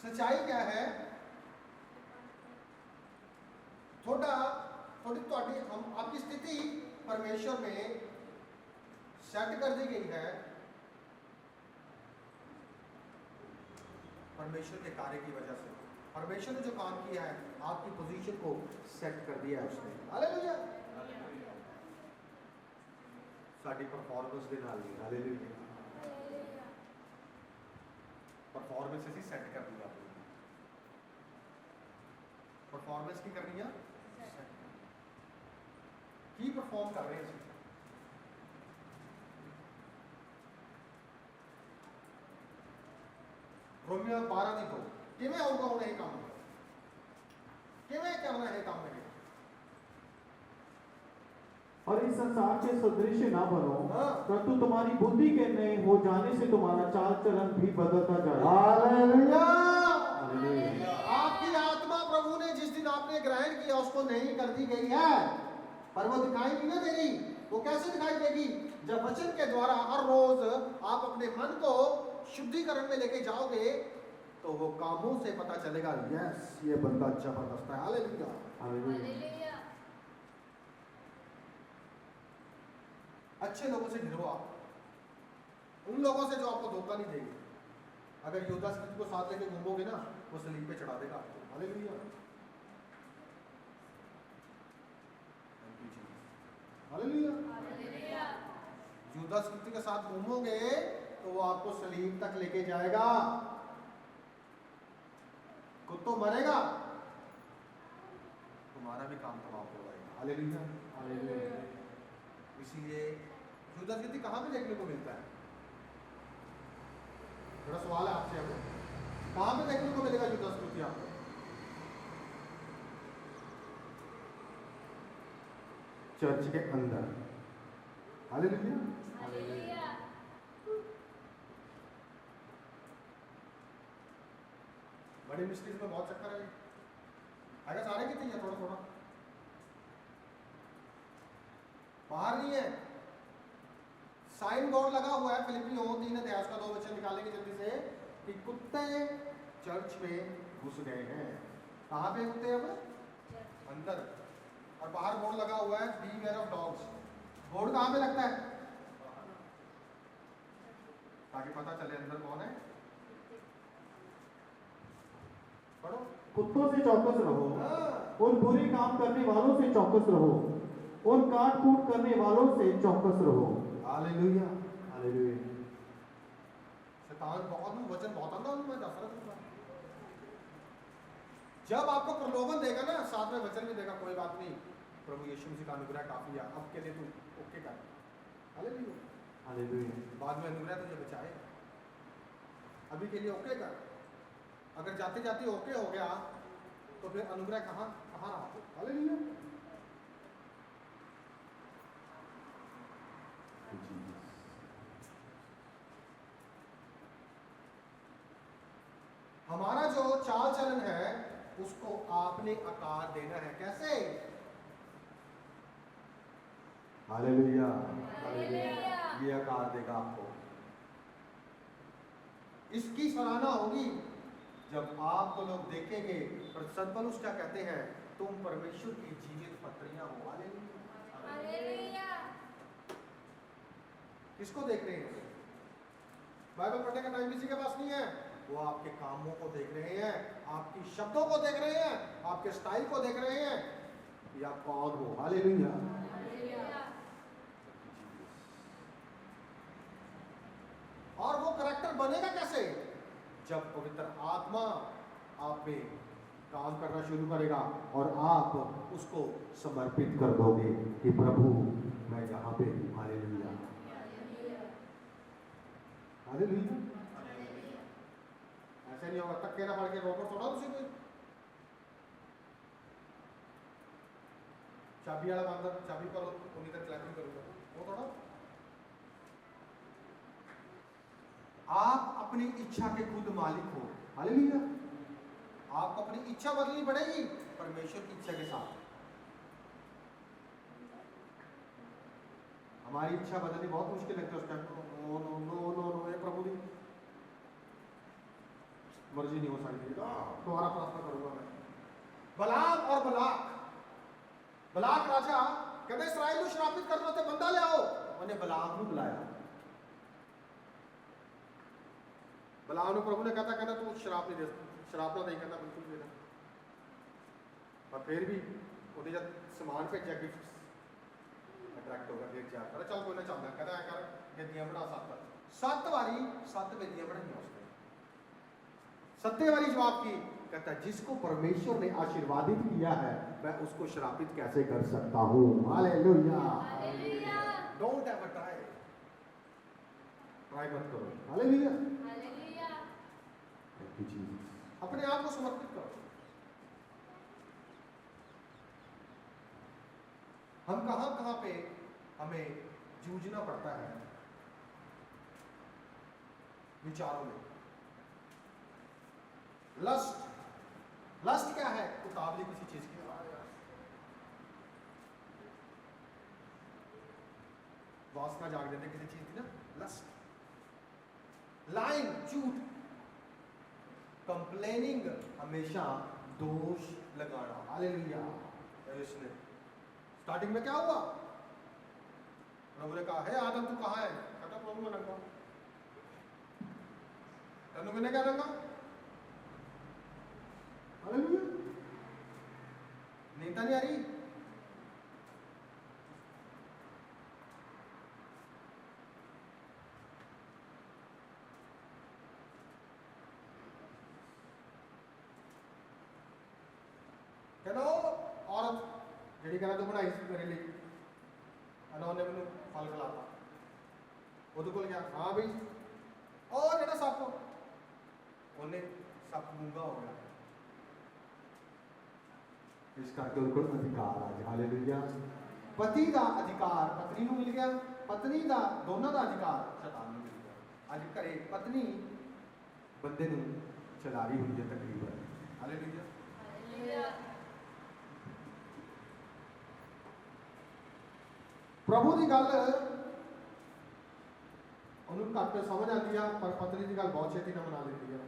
सच्चाई क्या है? थोड़ी हम आपकी स्थिति परमेश्वर में सेट कर दी गई है, परमेश्वर के कार्य की वजह से। परमेश्वर ने जो काम किया है, आपकी पोजीशन को सेट कर दिया है उसने। हालेलुया। साडी परफॉर्मेंस दे नाल नहीं, हालेलुया। परफॉर्मेंस ਅਸੀਂ ਸੈੱਟ ਕਰਨੀ ਆ ਆਪਣੀ। परफॉर्मेंस की करनी है, की परफॉर्म कर रहे हैं ਅਸੀਂ। रोमियो 12 ਦੀ 2 ਕਿਵੇਂ ਆਊਗਾ ਹੁਣ ਇਹ ਕੰਮ, ਕਿਵੇਂ करना है काम में। और इस संसार के सदृश ना बनो, हाँ। परंतु तुम्हारी बुद्धि के नए हो जाने से तुम्हारा चाल चलन भी बदलता जाए। हालेलुया। हालेलुया। आपकी आत्मा प्रभु ने जिस दिन आपने ग्रहण किया उसको नहीं कर दी गई है, पर वो दिखाई नहीं ना दे रही। वो कैसे दिखाई देगी? जब वचन के द्वारा हर रोज आप अपने मन को शुद्धिकरण में लेके जाओगे तो वो कामों से पता चलेगा, यस ये बंदा जबरदस्त है। हालेलुया। हालेलुया। अच्छे लोगों से घिरो आप, उन लोगों से जो आपको धोखा नहीं देंगे। अगर योद्धा स्मृति को साथ लेके घूमोगे ना, वो सलीब पे चढ़ा देगा आपको। हालेलुया। हालेलुया। हालेलुया। योद्धा स्मृति के साथ घूमोगे तो वो आपको सलीब तक लेके जाएगा। खुद तो मरेगा, तुम्हारा भी काम तमाम करवाएगा। हालेलुया। हालेलुया। इसीलिए युद्ध स्मृति कहाँ पे देखने को मिलता है? थोड़ा सवाल है आपसे, अब कहाँ पे देखने को मिलेगा युद्ध स्मृति आपको? चर्च के अंदर। हालेलुया। हालेलुया। बड़ी मिस्ट्रीज में बहुत चक्कर है। अगर सारे कितने हैं, थोड़ा थोड़ा बाहर नहीं है। साइन बोर्ड लगा हुआ है फिलिपियों 3 अध्याय का 2 वचन निकालेंगे जल्दी से, कि कुत्ते चर्च में घुस गए हैं। कहाँ पे कुत्ते? अब अंदर। और बाहर बोर्ड लगा हुआ है, बीवेयर ऑफ डॉग्स। बोर्ड कहाँ पे लगता है? ताकि पता चले अंदर कौन है। पढ़ो। कुत्तों से चौकस रहो हाँ। और बुरे काम करने वालों से चौकस रहो और काट कूट करने वालों से चौकस रहो। हालेलुया। हालेलुया। शैतान बहुत वचन बहुत आंदा हूं मैं दस रहा। जब आपको प्रलोभन देगा ना, साथ में वचन भी देगा, कोई बात नहीं, प्रभु यीशु मसीह का अनुग्रह काफी है, अब के लिए तू ओके कर। हालेलुया। हालेलुया। बाद में अनुग्रह तुझे बचाएगा, अभी के लिए ओके कर। अगर जाते जाते ओके हो गया तो फिर अनुग्रह कहाँ कहाँ रहा? हालेलुया। हमारा जो चाल चलन है उसको आपने आकार देना है। कैसे? हालेलुया। हालेलुया। ये आकार देगा आपको। इसकी सराहना होगी जब आपको लोग देखेंगे। और संत पौलुस क्या कहते हैं? तुम परमेश्वर की जीवित पत्रियां हो। हालेलुया। हालेलुया। किसको देख रहे हैं? बाइबल पढ़ने का टाइम किसी के पास नहीं है। वो आपके कामों को देख रहे हैं, आपकी शब्दों को देख रहे हैं, आपके स्टाइल को देख रहे हैं, या कौन हो। हालेलुया। हालेलुया। और वो करैक्टर बनेगा कैसे? जब पवित्र आत्मा आप पे काम करना शुरू करेगा और आप उसको समर्पित कर दोगे कि प्रभु मैं यहाँ पे हूँ। हालेलुया। हालेलुया। ऐसे नहीं होगा, तक कहना पड़ के रोबोट थोड़ा उसी को चाबी वाला बंदर चाबी पर उन्हीं तक क्लैपिंग करूंगा, वो थोड़ा। आप अपनी इच्छा के खुद मालिक हो। हालेलुया। आपको अपनी इच्छा बदलनी पड़ेगी परमेश्वर की इच्छा के साथ। हमारी इच्छा बदलनी बहुत मुश्किल लगती है उस time. No no no no no, ये प्रभु की मर्जी नहीं हो सकती, दोबारा प्रार्थना करूंगा मैं। बलाम और बलाक राजा कहते इस्राएल को श्रापित करना ते बंदा ले आओ। उन्हें बलाम को बुलाया। बलाम ने प्रभु ने कहता तू श्राप नहीं दे शराब तो नहीं कहता बिल्कुल भी ना, पर फिर भी ਉਹਦੇ ਜਦ ਸਮਾਨ ਭੇਜਿਆ ਗਿਫਟਸ ਅਟਰੈਕਟ ਹੋ ਗਿਆ, ਫਿਰ ਜਾ ਕਰ ਚੱਲ ਕੋਈ ਨਾ ਚੱਲਦਾ, ਕਹਿੰਦਾ ਐ ਕਰ ਬੇਦੀਆਂ ਬਣਾ 7 ਵਾਰੀ 7 ਬੇਦੀਆਂ ਬਣਾਈਆਂ ਉਸਨੇ। 7 वाली जवाब की कहता है जिसको परमेश्वर ने आशीर्वादित किया है मैं उसको श्रापित कैसे कर सकता हूँ। Hallelujah, don't ever try, try मत करो। Hallelujah, thank you Jesus. अपने आप को समर्पित करो। हम कहां पे हमें जूझना पड़ता है विचारों में। लस्ट क्या है? उतावली किसी चीज की, वासना जाग देते किसी चीज की ना, लस्ट। लाइंग, झूठ, कंप्लेनिंग, हमेशा दोष लगाना। हालेलुया। इसने स्टार्टिंग में क्या हुआ? प्रभु ने कहा, हे आदम तू कहाँ है? कहता प्रभु मैं नंगा। तनु मैंने क्या नंगा? हालेलुया। नींद नहीं आ रही? कहना औरत ਜਿਹੜੀ ਕਹਿੰਦਾ ਤੂੰ ਬਣਾਈ ਸੀ ਮੇਰੇ ਲਈ, ਉਹਨੇ ਮੈਨੂੰ ਫਲ ਖਿਲਾਤਾ, ਉਹਦੇ ਕੋਲ ਗਿਆ, ਹਾਂ ਬਈ ਉਹ ਜਿਹੜਾ ਸੱਪ, ਉਹਨੇ ਸੱਪ ਮੂੰਗਾ ਹੋ ਗਿਆ। ਇਸ ਕਰਕੇ ਉਹਦੇ ਕੋਲ ਅਧਿਕਾਰ ਆ। ਹਾਲੇਲੂਇਆ। ਪਤੀ ਦਾ ਅਧਿਕਾਰ ਪਤਨੀ ਨੂੰ ਮਿਲ ਗਿਆ, ਪਤਨੀ ਦਾ, ਦੋਨਾਂ ਦਾ ਅਧਿਕਾਰ ਸ਼ੈਤਾਨ ਨੂੰ ਮਿਲ ਗਿਆ। ਅੱਜ ਘਰੇ ਪਤਨੀ ਬੰਦੇ ਨੂੰ ਚਲਾ ਰਹੀ ਹੁੰਦੀ ਹੈ ਤਕਰੀਬਨ। ਹਾਲੇਲੂਇਆ। प्रभु की गल उन्होंने घट समझ आती है, पर पत्नी की गल बहुत छेती ना मना लेती है,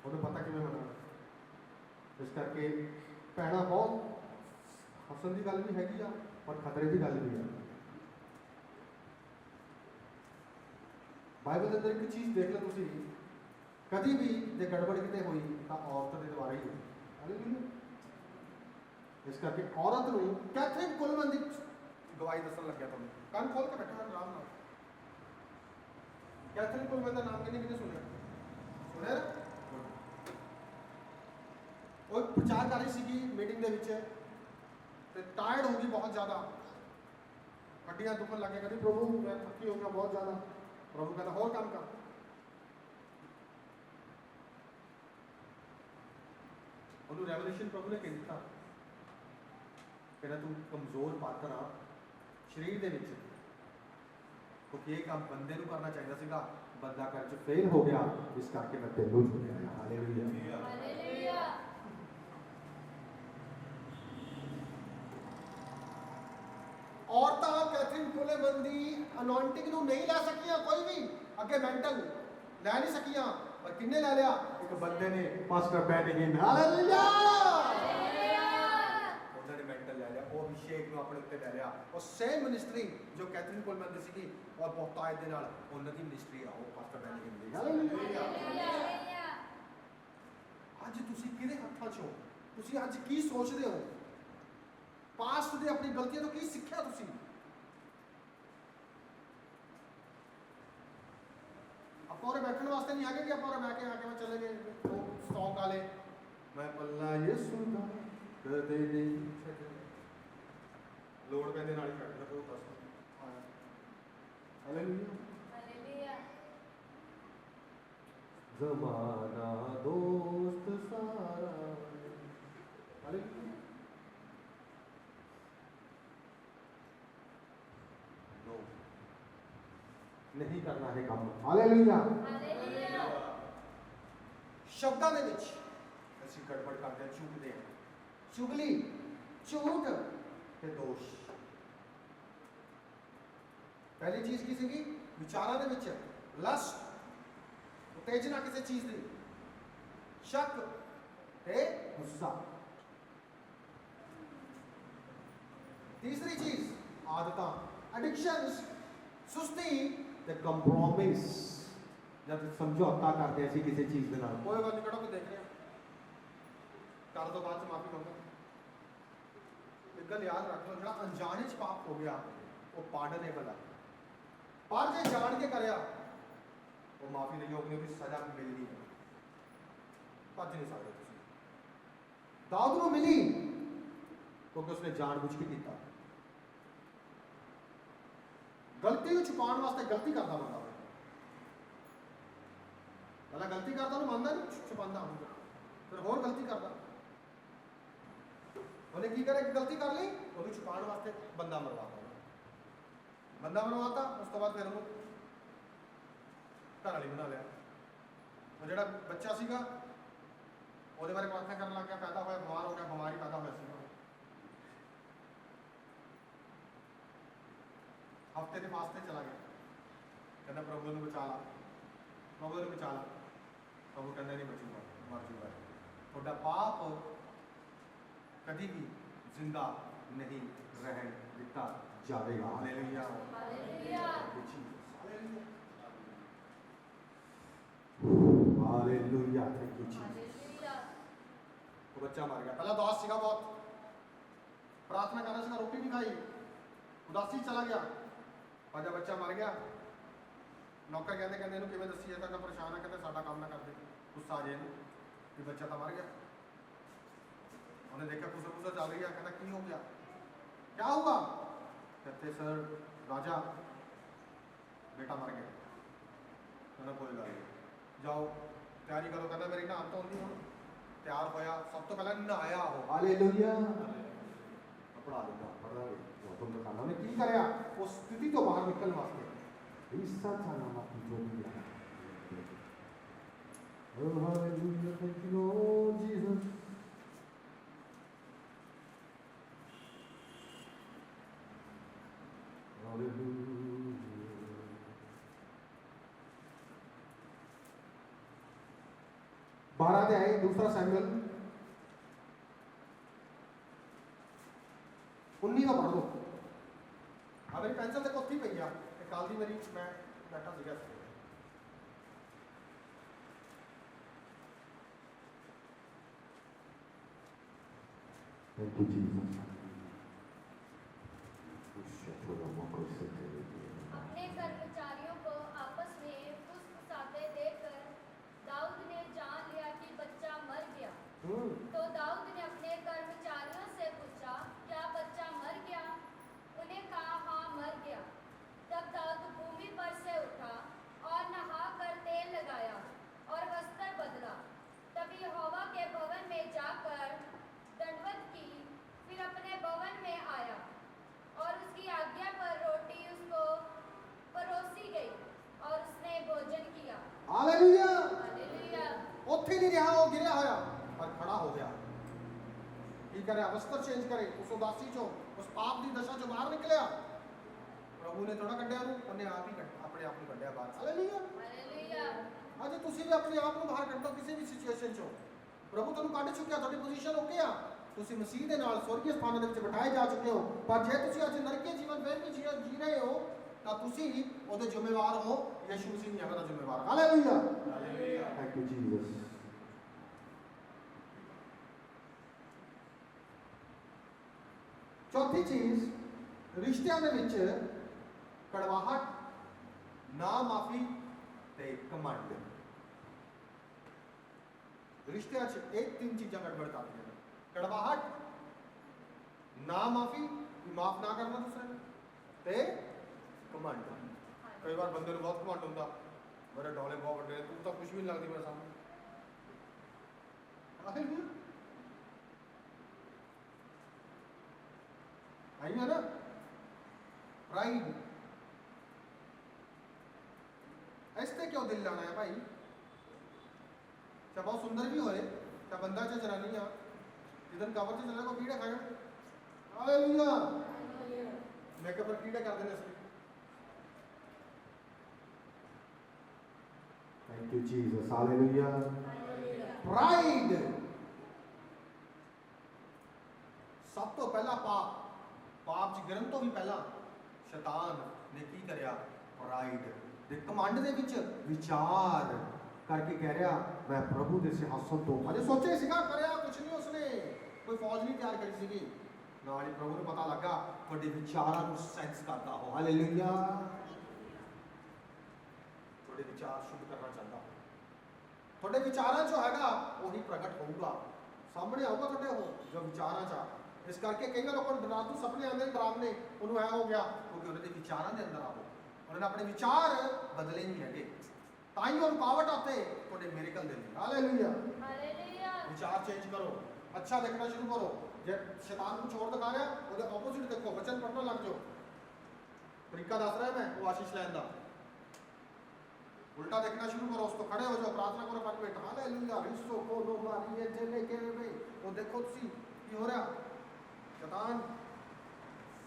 उन्हें पता किमें मनाना। इस करके भैणा बहुत हसन की गल भी हैगी आ, पर खतरे की गल भी है। बाइबल के अंदर एक चीज़ देख लो तुसी, कभी भी जो गड़बड़ किते हुई तो औरत के द्वारा ही हुई। हालेलुया। इस करके औरत को कैथरीन कुलमन की गवाही दसन लग गया। तुम्हें कान खोल के बैठा आराम नाल। कैथरीन कुलमन का नाम किन्ने सुनिया? सुनिया ना? वो प्रचार कर रही सी मीटिंग के विच, ते टायर्ड हो गई बहुत ज़्यादा, हड्डियां दुखन लग गई, कहती प्रभु मैं थकी हो गया बहुत ज़्यादा। प्रभु कहता होर काम कर। उन्होंने रेवल्यूशन प्रभु ने कह दिता, कहना तू कमजोर पात्र आ शरीर दे विच, क्योंकि ये काम बंदे नूं करना चाहिए सीगा, बंदा कर च फेल हो गया, इस करके मैं तेनू चुनिया। हालेलुया। हालेलुया। औरतां कैथरीन कुलमन दी अनॉइंटिंग नूं नहीं लै सकियां, कोई भी अगे मेंटल लै नहीं सकियां, पर किन्ने लै लिया? एक बंदे ने, पास्टर बैनिगन। हालेलुया। अभिषेक में अपने उत्ते लै लिया, और सेम मिनिस्ट्री जो कैथरीन कुलमन दी सीगी और बहुतायत दे नाल उन्हां दी मिनिस्ट्री आ, वो पास्टर बैनिगन दी। हालेलुया। आज तुसी किहदे हत्थां चो, तुसी आज की सोचदे हो? पास्ट दे अपनी गलतियां तो की सिक्ख्या तुसी? आप और बैठने वास्ते नहीं आगे कि आप और बैठ के आके मैं चले गए वो सॉन्ग वाले, मैं पल्ला यीशु दा कदे नहीं छड्डे, लोड़ पैंदे नाल ही छड्ड दो बस। हालेलुया। हालेलुया। ज़माना दोस्त सारा। हालेलुया। नो, नहीं करना है काम। हालेलुया। हालेलुया। शब्दां दे विच ਅਸੀਂ ਗੜਬੜ ਕਰਦੇ ਹਾਂ, ਚੁਗਦੇ ਹਾਂ, ਚੁਗਲੀ, ਝੂਠ ਤੇ ਦੋਸ਼। पहली चीज की सीगी विचारां दे विच लस्ट, उत्तेजना किसी चीज दी, शक ते गुस्सा। तीसरी चीज आदतां, एडिक्शंस, सुस्ती ते कंप्रोमिस। जब समझौता करते हैं किसी चीज के नाल, कोई गल नहीं करो कि देख रहे हैं कर दो बाद च माफी मंगो। एक गल याद रख लो, जो अनजाने च पाप हो गया वो पार्डनेबल है, पर जे जान के करया वो माफी नहीं होगी, उसकी सजा मिलनी है, भज नहीं सकते तुसीं। दाऊद को मिली क्योंकि उसने जानबूझ के किया। गलती को छुपाने वास्ते गलती करता बंदा, पहला गलती करता तो मानता नहीं, छुपाता फिर होर गलती करता। उन्हें की करे, गलती कर ली वो छुपाने वास्ते बंदा मरवाता, बंदा मरवाता, उस तो बाद फिर उन्होंने घर वाली बना लिया। वो जो बच्चा सीगा ਉਹਦੇ ਬਾਰੇ ਪ੍ਰਾਰਥਨਾ ਕਰਨ ਲੱਗ ਗਿਆ, ਪੈਦਾ ਹੋਇਆ ਬਿਮਾਰ ਹੋ ਗਿਆ, ਬਿਮਾਰੀ ਪੈਦਾ ਹੋਇਆ ਸੀ, ਹਫਤੇ ਦੇ ਫਾਸਤੇ ਚਲਾ ਗਿਆ, ਕਹਿੰਦਾ ਪ੍ਰਭੂ ਨੂੰ ਬਚਾ ਲਾ, ਪ੍ਰਭੂ ਨੂੰ ਬਚਾ ਲਾ। ਪ੍ਰਭੂ ਕਹਿੰਦਾ ਨਹੀਂ ਬਚੂਗਾ, ਮਰ ਜੂਗਾ। ਤੁਹਾਡਾ ਪਾਪ ਕਦੀ ਵੀ ਜ਼ਿੰਦਾ ਨਹੀਂ ਰਹਿਣ ਦਿੱਤਾ ਜਾਵੇਗਾ। Hallelujah, hallelujah, hallelujah. Thank you Jesus. वो बच्चा मर गया, पहला उदास सीगा बहुत, प्रार्थना करना सीगा, रोटी नहीं खाई, उदासी चला गया। और जब बच्चा मर गया, नौकर कहते कहते इन्हू किवें दसीए, कहता परेशान है, कहते साडा काम ना कर दे, गुस्सा आ जाए इन्हू कि बच्चा तो मर गया। उन्हें देखा कुसर कुसर चल रही है, कहता की हो गया, क्या हुआ? कहते सर राजा बेटा मर गया। कहना कोई गल नहीं, जाओ तैयारी करो। कहना मेरी नहान तो नहीं, हूँ तैयार होया, सब तो पहले नहाया हो। हालेलुया, कपड़ा लेगा पढ़ा तुम तो खाना। उन्हें की करया, उस स्थिति तो बाहर निकलने वास्ते ईसा था नाम की जो भी है। Oh hallelujah, thank you Lord Jesus। Hallelujah। 12 अध्याय दूसरा सैमुअल 19 का पढ़ लो। हाँ मेरी पेंसिल देखो उत्ती पई आ, कल दी मेरी मैं बैठा सीगा। Thank you Jesus. अपने कर्मचारियों को आपस में फुसफुसाते देखकर दाऊद ने जान लिया कि बच्चा मर गया। तो दाऊद ने अपने कर्मचारियों से पूछा, क्या बच्चा मर गया? उन्हें कहा, हाँ मर गया। तब दाऊद भूमि पर से उठा और नहाकर तेल लगाया और वस्त्र बदला। तब यहोवा के भवन में जाकर दंडवत की, फिर अपने भवन में आया और उसकी आज्ञा पर रोटी उसको परोसी गई और उसने भोजन किया। Hallelujah, hallelujah. उत्थे नहीं रहा, वो गिरा होया पर खड़ा हो गया। की करे, वस्त्र चेंज करे, उस उदासी चो, उस पाप की दशा चो बाहर निकलिया। प्रभु ने थोड़ा कढ़िया, उन्हें आप ही अपने आप को कढ़िया बाहर। Hallelujah, hallelujah. आज तुसी भी अपने आप को बाहर कढ़ो किसी भी सिचुएशन चो। प्रभु तुहानू कढ़ चुकिया, तुहाडी पोजीशन ओके आ, तुसी मसीह दे नाल स्वर्गीय स्थानां दे विच बिठाए जा चुके हो। पर जे तुसी अज नरकीय जीवन फिर भी जी रहे हो तां तुसी ओहदे जिम्मेवार हो। यीशु मसीह नहीं है जिम्मेवार। Hallelujah, hallelujah. Thank you Jesus. चौथी चीज रिश्तियां दे विच कड़वाहट, ना माफी ते घमंड। रिश्तियां च एक तीन चीज़ां गड़बड़ करदियां ने, कड़वाहट, ना माफी, माफ ना करना दूसरे ते घमंड। कई बार बंदे को बहुत घमंड होंदा, मेरे डोले बहुत बड़े, तू तो कुछ भी नहीं लगती मेरे सामने। आई है ना प्राइड। ऐसे क्यों दिल लाना है भाई? चाहे बहुत सुंदर भी होए, चाहे बंदा चाहे जनानी आ, जिधर कवर से चलने को कीड़े खाएगा। हालेलुया, मेकअप पर कीड़े कर देने इसलिए। Thank you Jesus. Hallelujah. Pride सब तो पहला पाप, पाप च गिरन तो भी पहला शैतान ने की करया? प्राइड दे कमांड दे विच विचार करके कह रहा मैं प्रभु दे सिंहासन तो, अजे सोचे सीगा करया कुछ नहीं उसने, फौज नहीं तैयार करी सीगी ना जी प्रभु ने पता लगा ਤੁਹਾਡੇ ਵਿਚਾਰਾਂ ਨੂੰ ਸੈਂਸ ਕਰਦਾ ਹੋ ਹਾਲੇਲੂਇਆ ਤੁਹਾਡੇ ਵਿਚਾਰ ਸ਼ੁੱਧ ਕਰਨਾ ਚਾਹੁੰਦਾ ਹੋ ਤੁਹਾਡੇ ਵਿਚਾਰਾਂ 'ਚ ਹੈਗਾ ਉਹੀ ਪ੍ਰਗਟ ਹੋਊਗਾ ਸਾਹਮਣੇ ਆਊਗਾ ਤੁਹਾਡੇ ਉਹ ਜੋ ਵਿਚਾਰਾਂ 'ਚ ਇਸ ਕਰਕੇ ਕਈ ਲੋਕਾਂ ਨੂੰ ਡਰਾਵੂ ਸੁਪਨੇ ਆਉਂਦੇ ਨੇ ਡਰਾਵਨੇ ਉਹਨੂੰ ਐ ਹੋ ਗਿਆ ਕਿਉਂਕਿ ਉਹਨਾਂ ਦੇ ਵਿਚਾਰਾਂ ਦੇ ਅੰਦਰ ਆਓ ਉਹਨਾਂ ਨੇ ਆਪਣੇ ਵਿਚਾਰ ਬਦਲੇ ਨਹੀਂ ਹੈਗੇ ਤਾਂ ਹੀ ਉਹ ਰੁਕਾਵਟ ਆਤੇ ਤੁਹਾਡੇ ਮਿਰੇਕਲ ਦੇ ਲਈ ਹਾਲੇਲੂਇਆ हालेलुया विचार चेंज करो अच्छा देखना शुरू करो जब शैतान को छोड़ दिखा रहा ਉਹਦੇ ਆਪੋਜ਼ਿਟ ਦੇਖੋ ਵਚਨ ਪੜਨਾ ਲੱਗ ਜਾਓ ਤਰੀਕਾ ਦੱਸ ਰਿਹਾ ਮੈਂ ਉਹ ਆਸ਼ੀਸ਼ ਲੈਣ ਦਾ उल्टा देखना शुरू करो उस तो खड़े हो जाओ प्रार्थना करो 5 मिनट हालेलुया रिसो को लो मारिए जेले के में वो देखो तुसी की हो रहा शैतान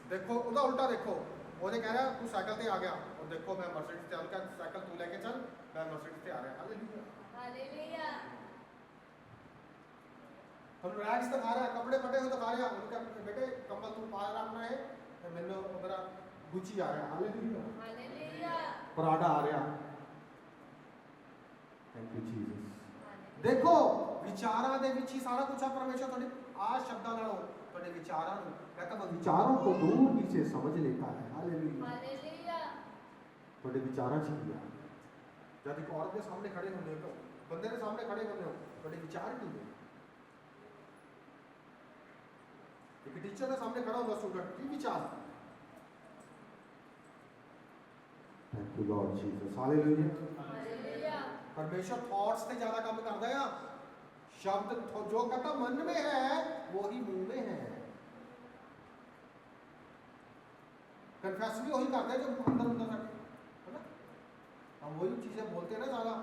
देखो ਉਹਦਾ उल्टा देखो ਉਹਨੇ कह रहा तू साइकिल ਤੇ आ गया और देखो मैं मर्सिडीज से हल्का साइकिल तू लेके चल मैं मर्सिडीज से आ रहा हालेलुया हालेलुया हम रैक्स दिखा रहा है कपड़े फटे हुए दिखा रहा है उनका बेटे कंबल तू पा रखना है मैंने मेरा गुची आ रहा है हालेलुया हालेलुया पराडा आ रहा थैंक यू जीसस देखो ਵਿਚਾਰਾਂ ਦੇ ਵਿੱਚ ਹੀ ਸਾਰਾ ਕੁਝ ਆ ਪਰਮੇਸ਼ਰ ਤੁਹਾਡੇ ਆ ਸ਼ਬਦਾਂ ਨਾਲੋਂ ਤੁਹਾਡੇ ਵਿਚਾਰਾਂ ਨੂੰ कहता मैं विचारों को दूर नीचे समझ लेता है हालेलुया हालेलुया ਤੁਹਾਡੇ ਵਿਚਾਰਾਂ 'ਚ ਕੀ ਆ ਜਦ ਇੱਕ ਔਰਤ ਦੇ ਸਾਹਮਣੇ ਖੜੇ ਹੁੰਦੇ ਹੋ ਬੰਦੇ ਦੇ ਸਾਹਮਣੇ ਖੜੇ ਹੁੰਦੇ ਹੋ ਤੁਹਾਡੇ ਵਿਚਾਰ ਕੀ ਨੇ एक टीचर के सामने खड़ा होगा स्टूडेंट की विचार thank you Lord Jesus hallelujah hallelujah परमेश्वर थॉट्स से ज्यादा काम करता है शब्द जो कहता मन में है वो ही मुंह में है कन्फेस भी वही करते हैं जो अंदर अंदर है ना हम वही चीजें बोलते हैं ना ज्यादा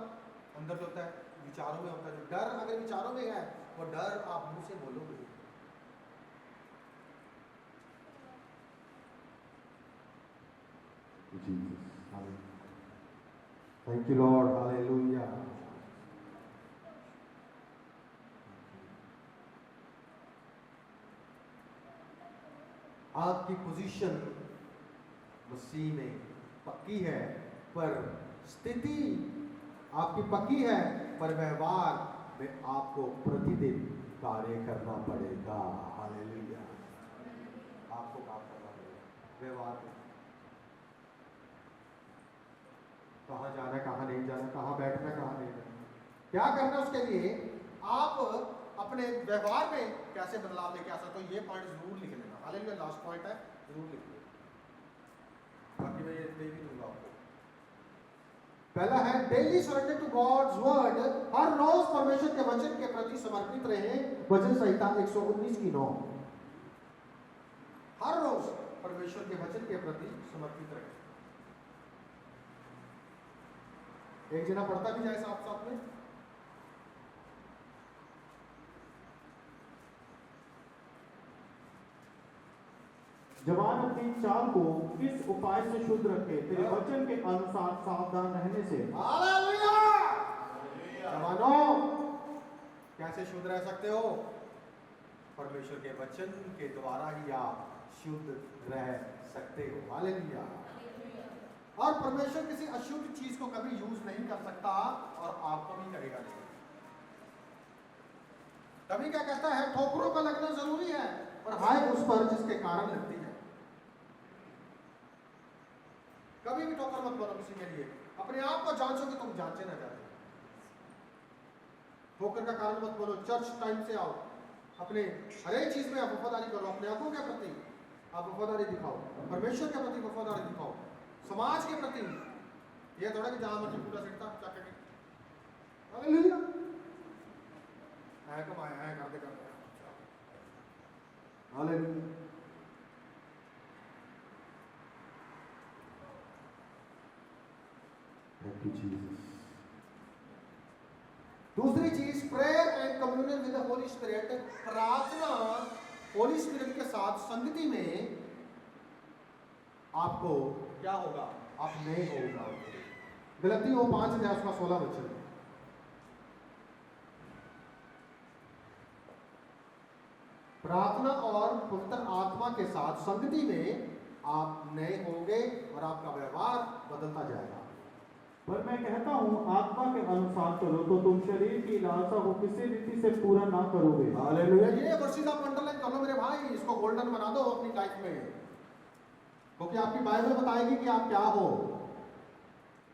अंदर जो होता है विचारों में होता है जो डर अगर विचारों में है वो डर आप मुंह से बोलोगे Jesus. Thank you, Lord. Hallelujah. आपकी पोजीशन मसीह में पक्की है पर स्थिति आपकी पक्की है पर व्यवहार में आपको प्रतिदिन कार्य करना पड़ेगा हालेलुया आपको काम करना पड़ेगा व्यवहार में कहाँ जाना है कहाँ नहीं जाना कहाँ बैठना कहाँ नहीं बैठना क्या करना उसके लिए आप अपने व्यवहार में कैसे बदलाव लेके आ सकते हो ये पॉइंट जरूर लिख लेना हालेलुया लास्ट पॉइंट है जरूर लिख लेना बाकी मैं ये दे भी दूंगा आपको पहला है daily surrender to God's word हर रोज परमेश्वर के वचन के प्रति समर्पित रहे भजन संहिता 119 की 9 हर रोज परमेश्वर के वचन के प्रति समर्पित रहे एक जना पढ़ता भी जाए साथ साथ में जवान अपनी चाल को इस उपाय से शुद्ध रखे तेरे वचन के अनुसार सावधान रहने से हालेलुया जवानों कैसे शुद्ध रह सकते हो परमेश्वर के वचन के द्वारा ही आप शुद्ध रह सकते हो हालेलुया और परमेश्वर किसी अशुद्ध चीज को कभी यूज नहीं कर सकता और आपको भी करेगा नहीं तभी क्या कहता है ठोकरों का लगना जरूरी है और हाय उस पर जिसके कारण लगती है कभी भी ठोकर मत बनो किसी के लिए अपने आप को जांचो कि तुम जांचे ना जाते ठोकर का कारण मत बनो चर्च टाइम से आओ अपने हर एक चीज में आप वफादारी करो अपने आंखों के प्रति आप वफादारी दिखाओ परमेश्वर के प्रति वफादारी दिखाओ समाज के प्रति ये थोड़ा कि जहां मर्जी पूरा सिकता क्या करें हालेलुया है कमाया है करते हालेलुया थैंक यू जीसस दूसरी चीज prayer and communion with the Holi spirit प्रार्थना होली स्पिरिट के साथ संगति में आपको क्या होगा आप नए हो जाओगे गलतियों 5:16 वचन प्रार्थना और पवित्र आत्मा के साथ संगति में आप नए होंगे और आपका व्यवहार बदलता जाएगा पर मैं कहता हूँ आत्मा के अनुसार चलो तो तुम शरीर की लालसा को किसी रीति से पूरा ना करोगे। हालेलुया। ये वर्सेस आप अंडरलाइन कर लो मेरे भाई, इसको गोल्डन बना दो अपनी लाइफ में, क्योंकि आपकी बाइबल बताएगी कि आप क्या हो।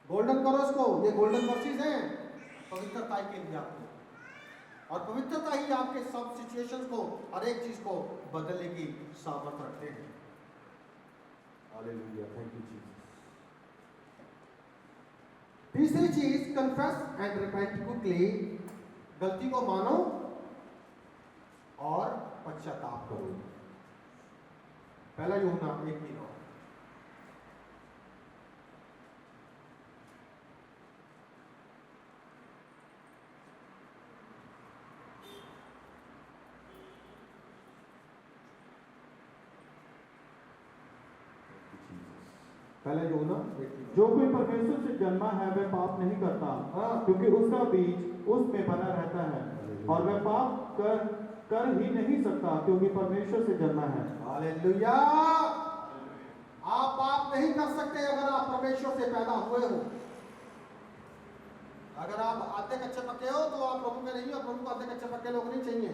गोल्डन करो इसको, ये गोल्डन वर्सेस हैं पवित्रता के लिए आपको, और पवित्रता ही आपके सब सिचुएशंस को, हर एक चीज को बदलने की सामर्थ्य रखते हैं। Hallelujah, thank you Jesus. तीसरी चीज, कन्फेस एंड रिपेंट क्विकली, गलती को मानो और पश्चाताप करो। पहला यूहन्ना 1:9। पहला यूहन्ना 1:9। जो कोई परमेश्वर से जन्मा है वह पाप नहीं करता, क्योंकि उसका बीज उसमें बना रहता है, और वह पाप कर ही नहीं सकता क्योंकि परमेश्वर से जन्मा है। हालेलुया। आप पाप नहीं कर सकते अगर आप परमेश्वर से पैदा हुए हो। अगर आप आधे कच्चे पक्के हो तो आप प्रभु के नहीं हो। प्रभु को आधे कच्चे पक्के लोग नहीं चाहिए।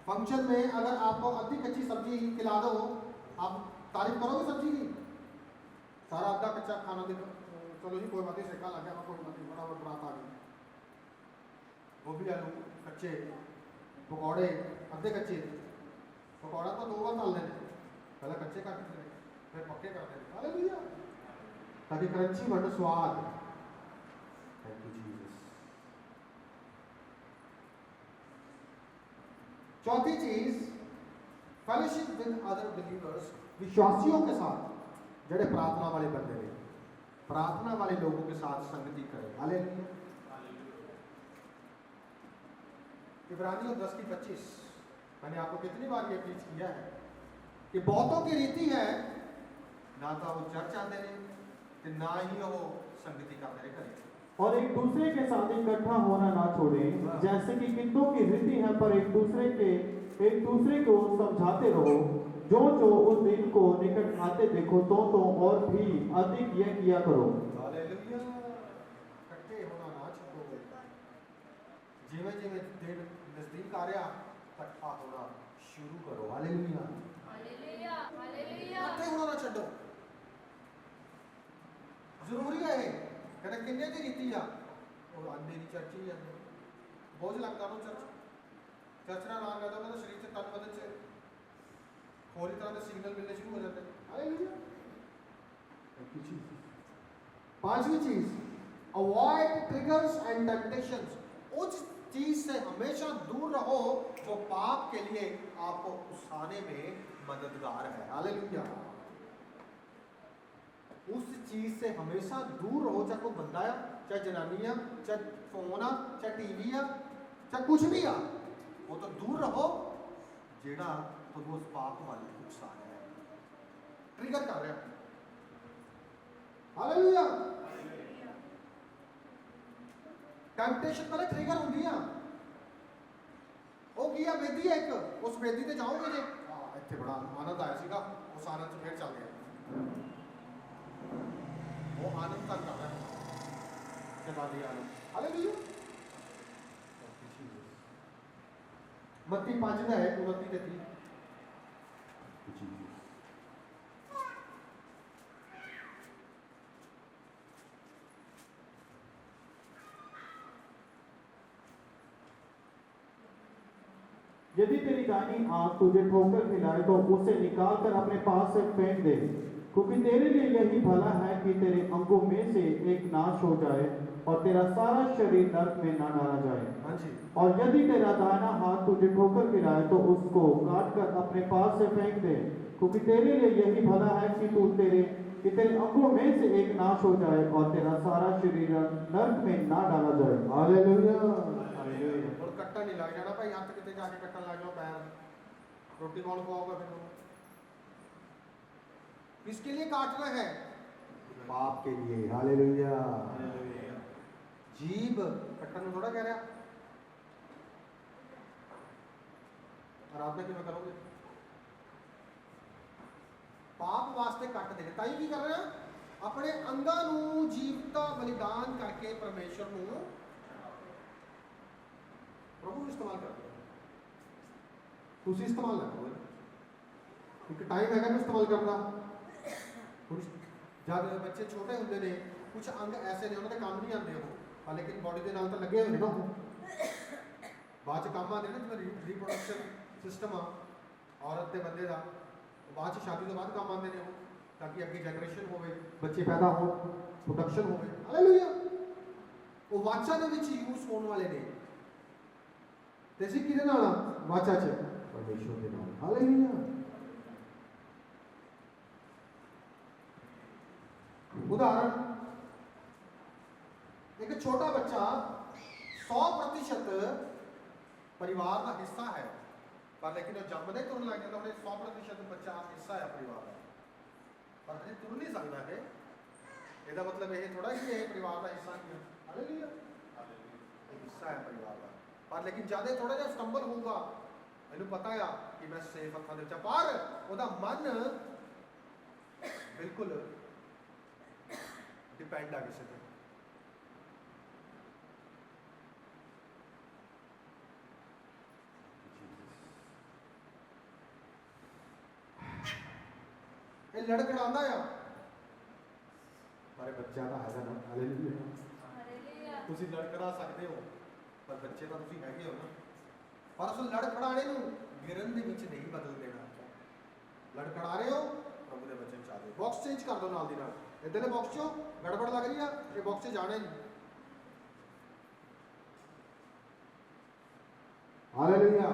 फंक्शन में अगर आपको आधी कच्ची सब्जी खिला दो, आप तारीफ करोगे सब्जी की? सारा आधा कच्चा खाना देखो, चलो जी कोई बात नहीं, सेका लग गया, कोई बात नहीं, बराबर बरात आ गई। गोभी आलू कच्चे, पकौड़े आधे कच्चे। पकौड़ा तो 2 बार डाल देने, पहले कच्चे काट देने, फिर पक्के कर देने। हालेलुया, ताकि क्रंची बन स्वाद। Thank you Jesus. चौथी चीज, फेलोशिप विद अदर बिलीवर्स, विश्वासियों के साथ, जड़े प्रार्थना वाले बंदे ने, प्रार्थना वाले लोगों के साथ संगति करें। हालेलुया। इब्रानियों 10:25, मैंने आपको कितनी बार ये प्रीच किया है कि बहुतों की रीति है ना तो वो चर्च आते रहे कि ना ही वो संगति करते रहे करें, और एक दूसरे के साथ इकट्ठा होना ना छोड़ें, जैसे कि किन्तों की रीति है, पर एक दूसरे को समझाते रहो, जो उस दिन को निकट आते देखो तो और भी अधिक यह किया करो। हालेलुया। इकट्ठे होना ना छोड़ो। जिवे जिवे दिन नजदीक आ रहा, इकट्ठा होना शुरू करो। Hallelujah, hallelujah, hallelujah. इकट्ठे होना ना छोड़ो, जरूरी है। कहते किन्ने दी रीति आ और आंधी दी चर्च ही आंदे, बोझ लगता नो चर्च ना नाम लेता तो शरीर से तन बदन से होरी तरह के सिग्नल मिलने शुरू हो जाते हैं। हालेलुया। पांचवी चीज, अवॉइड ट्रिगर्स एंड टेम्पटेशंस, उस चीज से हमेशा दूर रहो जो पाप के लिए आपको उकसाने में मददगार है। हालेलुया। उस चीज से हमेशा दूर रहो, चाहे कोई बंदा है, चाहे जनानियां, चाहे फोन आ, चाहे टीवी आ, चाहे कुछ भी आ, वो तो दूर रहो जेड़ा तो उस पाप वाले नुकसान है, ट्रिगर कर रहा है। हालेलुया। टेम्पटेशन पहले ट्रिगर होंदी है। ਉਹ ਕੀ ਆ ਬੇਦੀ ਹੈ ਇੱਕ, ਉਸ ਬੇਦੀ ਤੇ ਜਾਓਗੇ ਜੇ ਇੱਥੇ ਬੜਾ ਆਨੰਦ ਆਇਆ ਸੀਗਾ, ਉਸ ਆਨੰਦ 'ਚ ਫੇਰ ਚੱਲਦੇ ਆ। ਉਹ ਆਨੰਦ ਤੱਕ ਕਰ ਰਿਹਾ ਚਲਾਦੀ ਆਨੰਦ। ਹਾਲੇਲੂਇਆ। ਮੱਤੀ 5 ਦਾ ਹੈ 29 ਤੇ 30। यदि तेरी दाहिनी आंख तुझे ठोकर खिलाए तो उसे निकाल कर अपने पास से फेंक दे, क्योंकि तेरे लिए यही भला है कि तेरे अंगों में से एक नाश हो जाए और तेरा सारा शरीर नरक में ना डाला जाए। हाँ जी। और यदि तेरा दाहिना हाथ तुझे ठोकर खिलाए तो उसको काट कर अपने पास से फेंक दे, क्योंकि तेरे लिए यही भला है कि तेरे अंगों में से एक नाश हो जाए और तेरा सारा शरीर नरक में ना डाला जाए। हालेलुया। और कट्टा नहीं लग जाना भाई, हाथ कितने जाके कट्टा लग जाओ पैर, रोटी कौन खवाओगा फिर तुम? किसके लिए काटना है? पाप के लिए। हालेलुया। जीभ कट्टा में थोड़ा कह रहा, आराधना क्यों करोगे? पाप वास्ते कट देने ताई की कर रहे हैं, ਆਪਣੇ ਅੰਗਾਂ ਨੂੰ ਜੀਵਤਾ ਬਲੀਦਾਨ ਕਰਕੇ ਪਰਮੇਸ਼ਰ ਨੂੰ ਪ੍ਰਭੂ ਨੂੰ ਇਸਤੇਮਾਲ ਕਰਦੇ ਹੋ। ਤੁਸੀਂ ਇਸਤੇਮਾਲ ਨਾ ਕਰੋ। ਇੱਕ ਟਾਈਮ ਹੈਗਾ ਨਾ ਇਸਤੇਮਾਲ ਕਰਨ ਦਾ। ਹੁਣ ਜਦ ਬੱਚੇ ਛੋਟੇ ਹੁੰਦੇ ਨੇ ਕੁਝ ਅੰਗ ਐਸੇ ਨੇ ਉਹਨਾਂ ਦੇ ਕੰਮ ਨਹੀਂ ਆਉਂਦੇ ਉਹ, ਲੇਕਿਨ ਬੋਡੀ ਦੇ ਨਾਲ ਤਾਂ ਲੱਗੇ ਹੋਏ ਨੇ ਨਾ ਉਹ, ਬਾਅਦ ਚ ਕੰਮ ਆਉਂਦੇ ਨੇ। ਜਿਵੇਂ ਰੀਪਰੋਡਕਸ਼ਨ ਸਿਸਟਮ ਆ ਔਰਤ ਤੇ ਬੰਦੇ ਦਾ, ਬਾਅਦ ਚ ਸ਼ਾਦੀ ਤੋਂ ਬਾਅਦ ਕੰਮ ਆਉਂਦੇ ਨੇ ਉਹ, ਤਾਂ ਕਿ ਅੱਗੇ ਜਨਰੇਸ਼ਨ ਹੋਵੇ, ਬੱਚੇ ਪੈਦਾ ਹੋਣ, ਪ੍ਰੋਡਕਸ਼ਨ ਹੋਵੇ। ਹਾਲੇਲੂਇਆ। ਉਹ ਵਾਚਾ ਦੇ ਵਿੱਚ ਯੂਜ਼ ਹੋਣ ਵਾਲੇ ਨੇ। ਤੇ ਅਸੀਂ ਕਿਹਦੇ ਨਾਲ ਵਾਚਾ ਚ? ਪਰਮੇਸ਼ਰ ਦੇ ਨਾਲ। ਹਾਲੇਲੂਇਆ। ਉਦਾਹਰਨ, ਇੱਕ ਛੋਟਾ ਬੱਚਾ 100% परिवार का हिस्सा है, पर लेकिन जन्मदे तुरन लग जाता है 100% बच्चा हिस्सा है परिवार का, पर हजे तुर नहीं सकता है। ਇਹਦਾ मतलब ये थोड़ा कि ये परिवार का हिस्सा नहीं है। हालेलुया। एक हिस्सा है परिवार का, पर लेकिन ज्यादा थोड़ा जिहा स्टंबल होगा, मैनू पता है कि मैं सेफ हत्थां दे विच, पर ਉਹਦਾ मन बिल्कुल डिपेंड आ किसी ते। लड़खड़ांदा आ, पर बच्चा तो है ना। हालेलुया। तुसी लड़खड़ा सकते हो, पर बच्चे तो तुसी हैगे हो ना। पर उस लड़खड़ाने नूं गिरन दे विच नहीं बदल देना। लड़खड़ा रहे हो, प्रभु दे वचन चाह दो। बॉक्स चेंज कर दो नाल दी नाल। इधरले बॉक्स चो गड़बड़ लग रही है, ये बॉक्स से जाने नहीं। Hallelujah.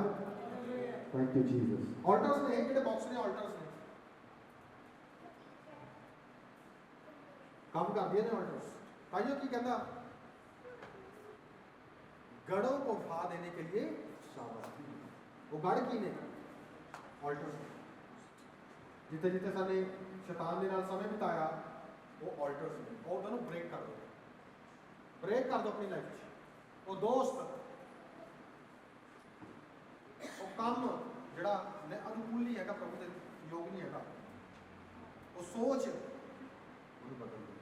Thank you Jesus. Alters ने जेडे बॉक्स ने, ऑल्टर्स ने काम कर दिए ने ऑल्टर्स। ताइयों की कहता, गढ़ों को उठा देने के लिए शाबाश। वो गढ़ की ने? ऑल्टर्स ने। जिते जिते साने शैतान के नाल समय बिताया, वो ऑल्टर्स ने। वो उन्होंने ब्रेक कर दो, ब्रेक कर दो अपनी लाइफ। वो दोस्त, वो काम जिहड़ा अनुकूल नहीं है, प्रभु के योग नहीं है, वो सोच उन्हें बदल दो।